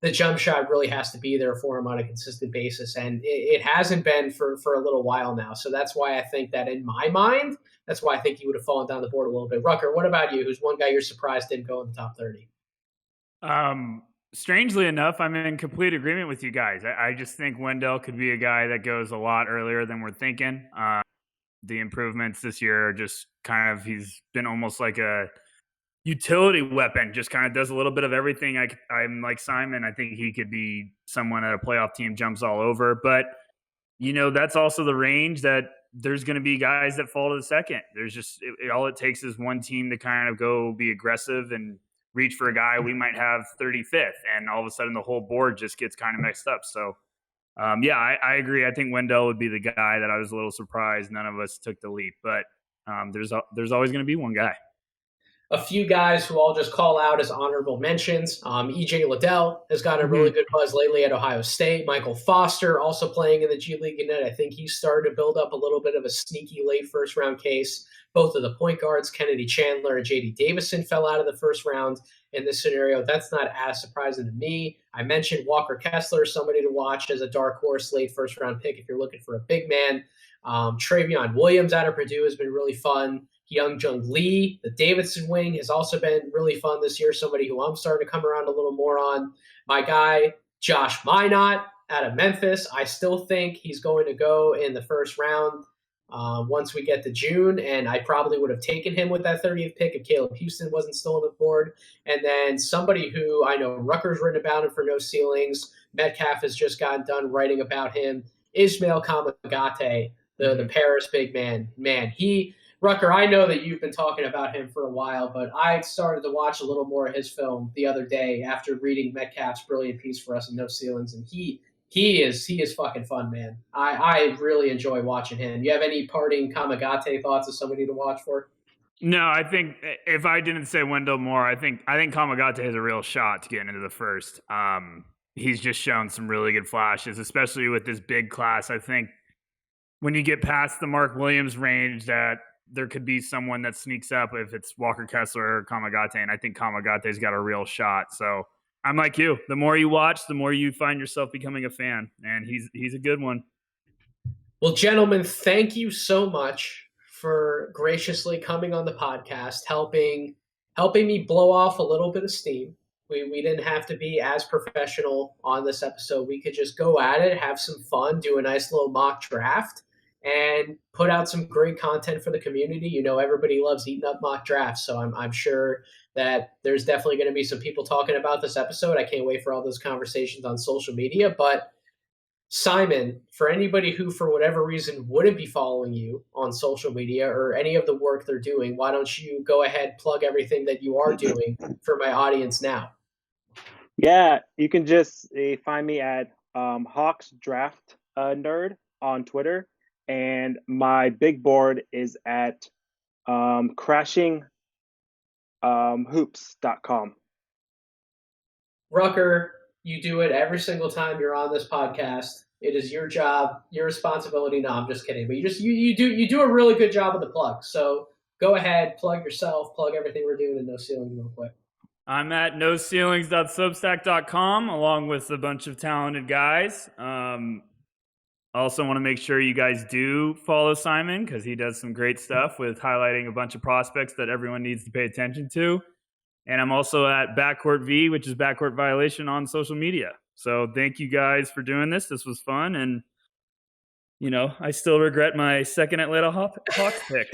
[SPEAKER 1] the jump shot really has to be there for him on a consistent basis. And it hasn't been for a little while now. So that's why I think that in my mind, that's why I think he would have fallen down the board a little bit. Rucker, what about you? Who's one guy you're surprised didn't go in the top 30?
[SPEAKER 2] Strangely enough, I'm in complete agreement with you guys. I just think Wendell could be a guy that goes a lot earlier than we're thinking. The improvements this year are just kind of, he's been almost like a utility weapon, just kind of does a little bit of everything. I'm like Simon. I think he could be someone that a playoff team jumps all over. But, you know, that's also the range that there's going to be guys that fall to the second. There's just, all it takes is one team to kind of go be aggressive and reach for a guy we might have 35th, and all of a sudden the whole board just gets kind of mixed up. So, yeah, I agree. I think Wendell would be the guy that I was a little surprised none of us took the leap. But there's always going to be one guy.
[SPEAKER 1] A few guys who I'll just call out as honorable mentions. E.J. Liddell has got a really good buzz lately at Ohio State. Michael Foster also playing in the G League Ignite. I think he's started to build up a little bit of a sneaky late first-round case. Both of the point guards, Kennedy Chandler and J.D. Davison, fell out of the first round in this scenario. That's not as surprising to me. I mentioned Walker Kessler, somebody to watch as a dark horse late first-round pick if you're looking for a big man. Travion Williams out of Purdue has been really fun. Young Jung Lee, the Davidson wing, has also been really fun this year. Somebody who I'm starting to come around a little more on. My guy, Josh Minot out of Memphis. I still think he's going to go in the first round once we get to June, and I probably would have taken him with that 30th pick if Caleb Houston wasn't still on the board. And then somebody who I know Rucker's written about him for No Ceilings. Metcalf has just gotten done writing about him. Ismail Kamagate, the Paris big man. Man, Rucker, I know that you've been talking about him for a while, but I started to watch a little more of his film the other day after reading Metcalf's brilliant piece for us in No Ceilings, and he is fucking fun, man. I really enjoy watching him. You have any parting Kamagate thoughts of somebody to watch for?
[SPEAKER 2] No, I think if I didn't say Wendell Moore, I think Kamagate has a real shot to get into the first. He's just shown some really good flashes, especially with this big class. I think when you get past the Mark Williams range, that there could be someone that sneaks up if it's Walker Kessler or Kamagate, and I think Kamagate's got a real shot. So I'm like you. The more you watch, the more you find yourself becoming a fan, and he's a good one.
[SPEAKER 1] Well, gentlemen, thank you so much for graciously coming on the podcast, helping me blow off a little bit of steam. We didn't have to be as professional on this episode. We could just go at it, have some fun, do a nice little mock draft, and put out some great content for the community. You know, everybody loves eating up mock drafts, so I'm sure that there's definitely going to be some people talking about this episode. I can't wait for all those conversations on social media. But Simon, for anybody who, for whatever reason, wouldn't be following you on social media or any of the work they're doing, why don't you go ahead, plug everything that you are doing for my audience now?
[SPEAKER 3] Yeah, you can just find me at Hawks Draft Nerd on Twitter. And my big board is at crashinghoops.com.
[SPEAKER 1] Rucker, you do it every single time you're on this podcast. It is your job, your responsibility. No, I'm just kidding. But you do a really good job of the plug. So go ahead, plug yourself, plug everything we're doing in No Ceilings real quick.
[SPEAKER 2] I'm at noceilings.substack.com along with a bunch of talented guys. I also want to make sure you guys do follow Simon because he does some great stuff with highlighting a bunch of prospects that everyone needs to pay attention to. And I'm also at Backcourt V, which is Backcourt Violation on social media. So thank you guys for doing this. This was fun. And, you know, I still regret my second Atlanta Hawks pick.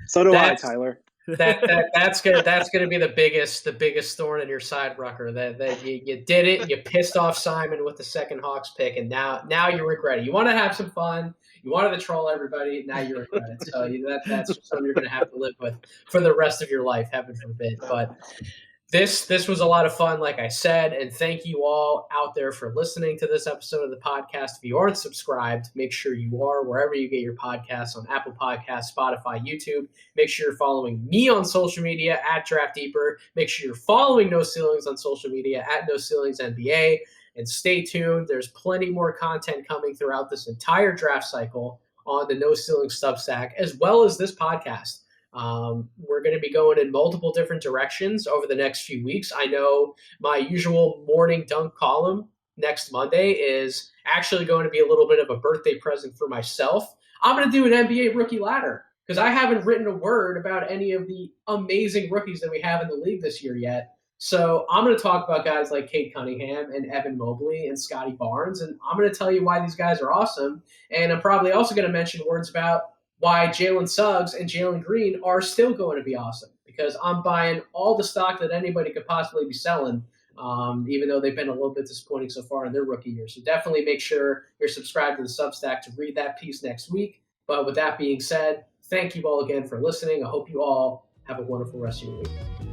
[SPEAKER 3] So do I, Tyler.
[SPEAKER 1] That's gonna be the biggest thorn in your side, Rucker. That you did it, you pissed off Simon with the second Hawks pick, and now you regret it. You want to have some fun, you wanted to troll everybody, now you regret it. So that's something you're gonna have to live with for the rest of your life, heaven forbid. But this was a lot of fun, like I said, and thank you all out there for listening to this episode of the podcast. If you aren't subscribed, make sure you are wherever you get your podcasts, on Apple Podcasts, Spotify, YouTube. Make sure you're following me on social media at Draft Deeper. Make sure you're following No Ceilings on social media at No Ceilings NBA. And stay tuned. There's plenty more content coming throughout this entire draft cycle on the No Ceilings Substack, as well as this podcast. We're going to be going in multiple different directions over the next few weeks. I know my usual morning dunk column next Monday is actually going to be a little bit of a birthday present for myself. I'm going to do an NBA rookie ladder because I haven't written a word about any of the amazing rookies that we have in the league this year yet. So I'm going to talk about guys like Cade Cunningham and Evan Mobley and Scotty Barnes, and I'm going to tell you why these guys are awesome. And I'm probably also going to mention words about why Jalen Suggs and Jalen Green are still going to be awesome, because I'm buying all the stock that anybody could possibly be selling, even though they've been a little bit disappointing so far in their rookie year. So definitely make sure you're subscribed to the Substack to read that piece next week. But with that being said, thank you all again for listening. I hope you all have a wonderful rest of your week.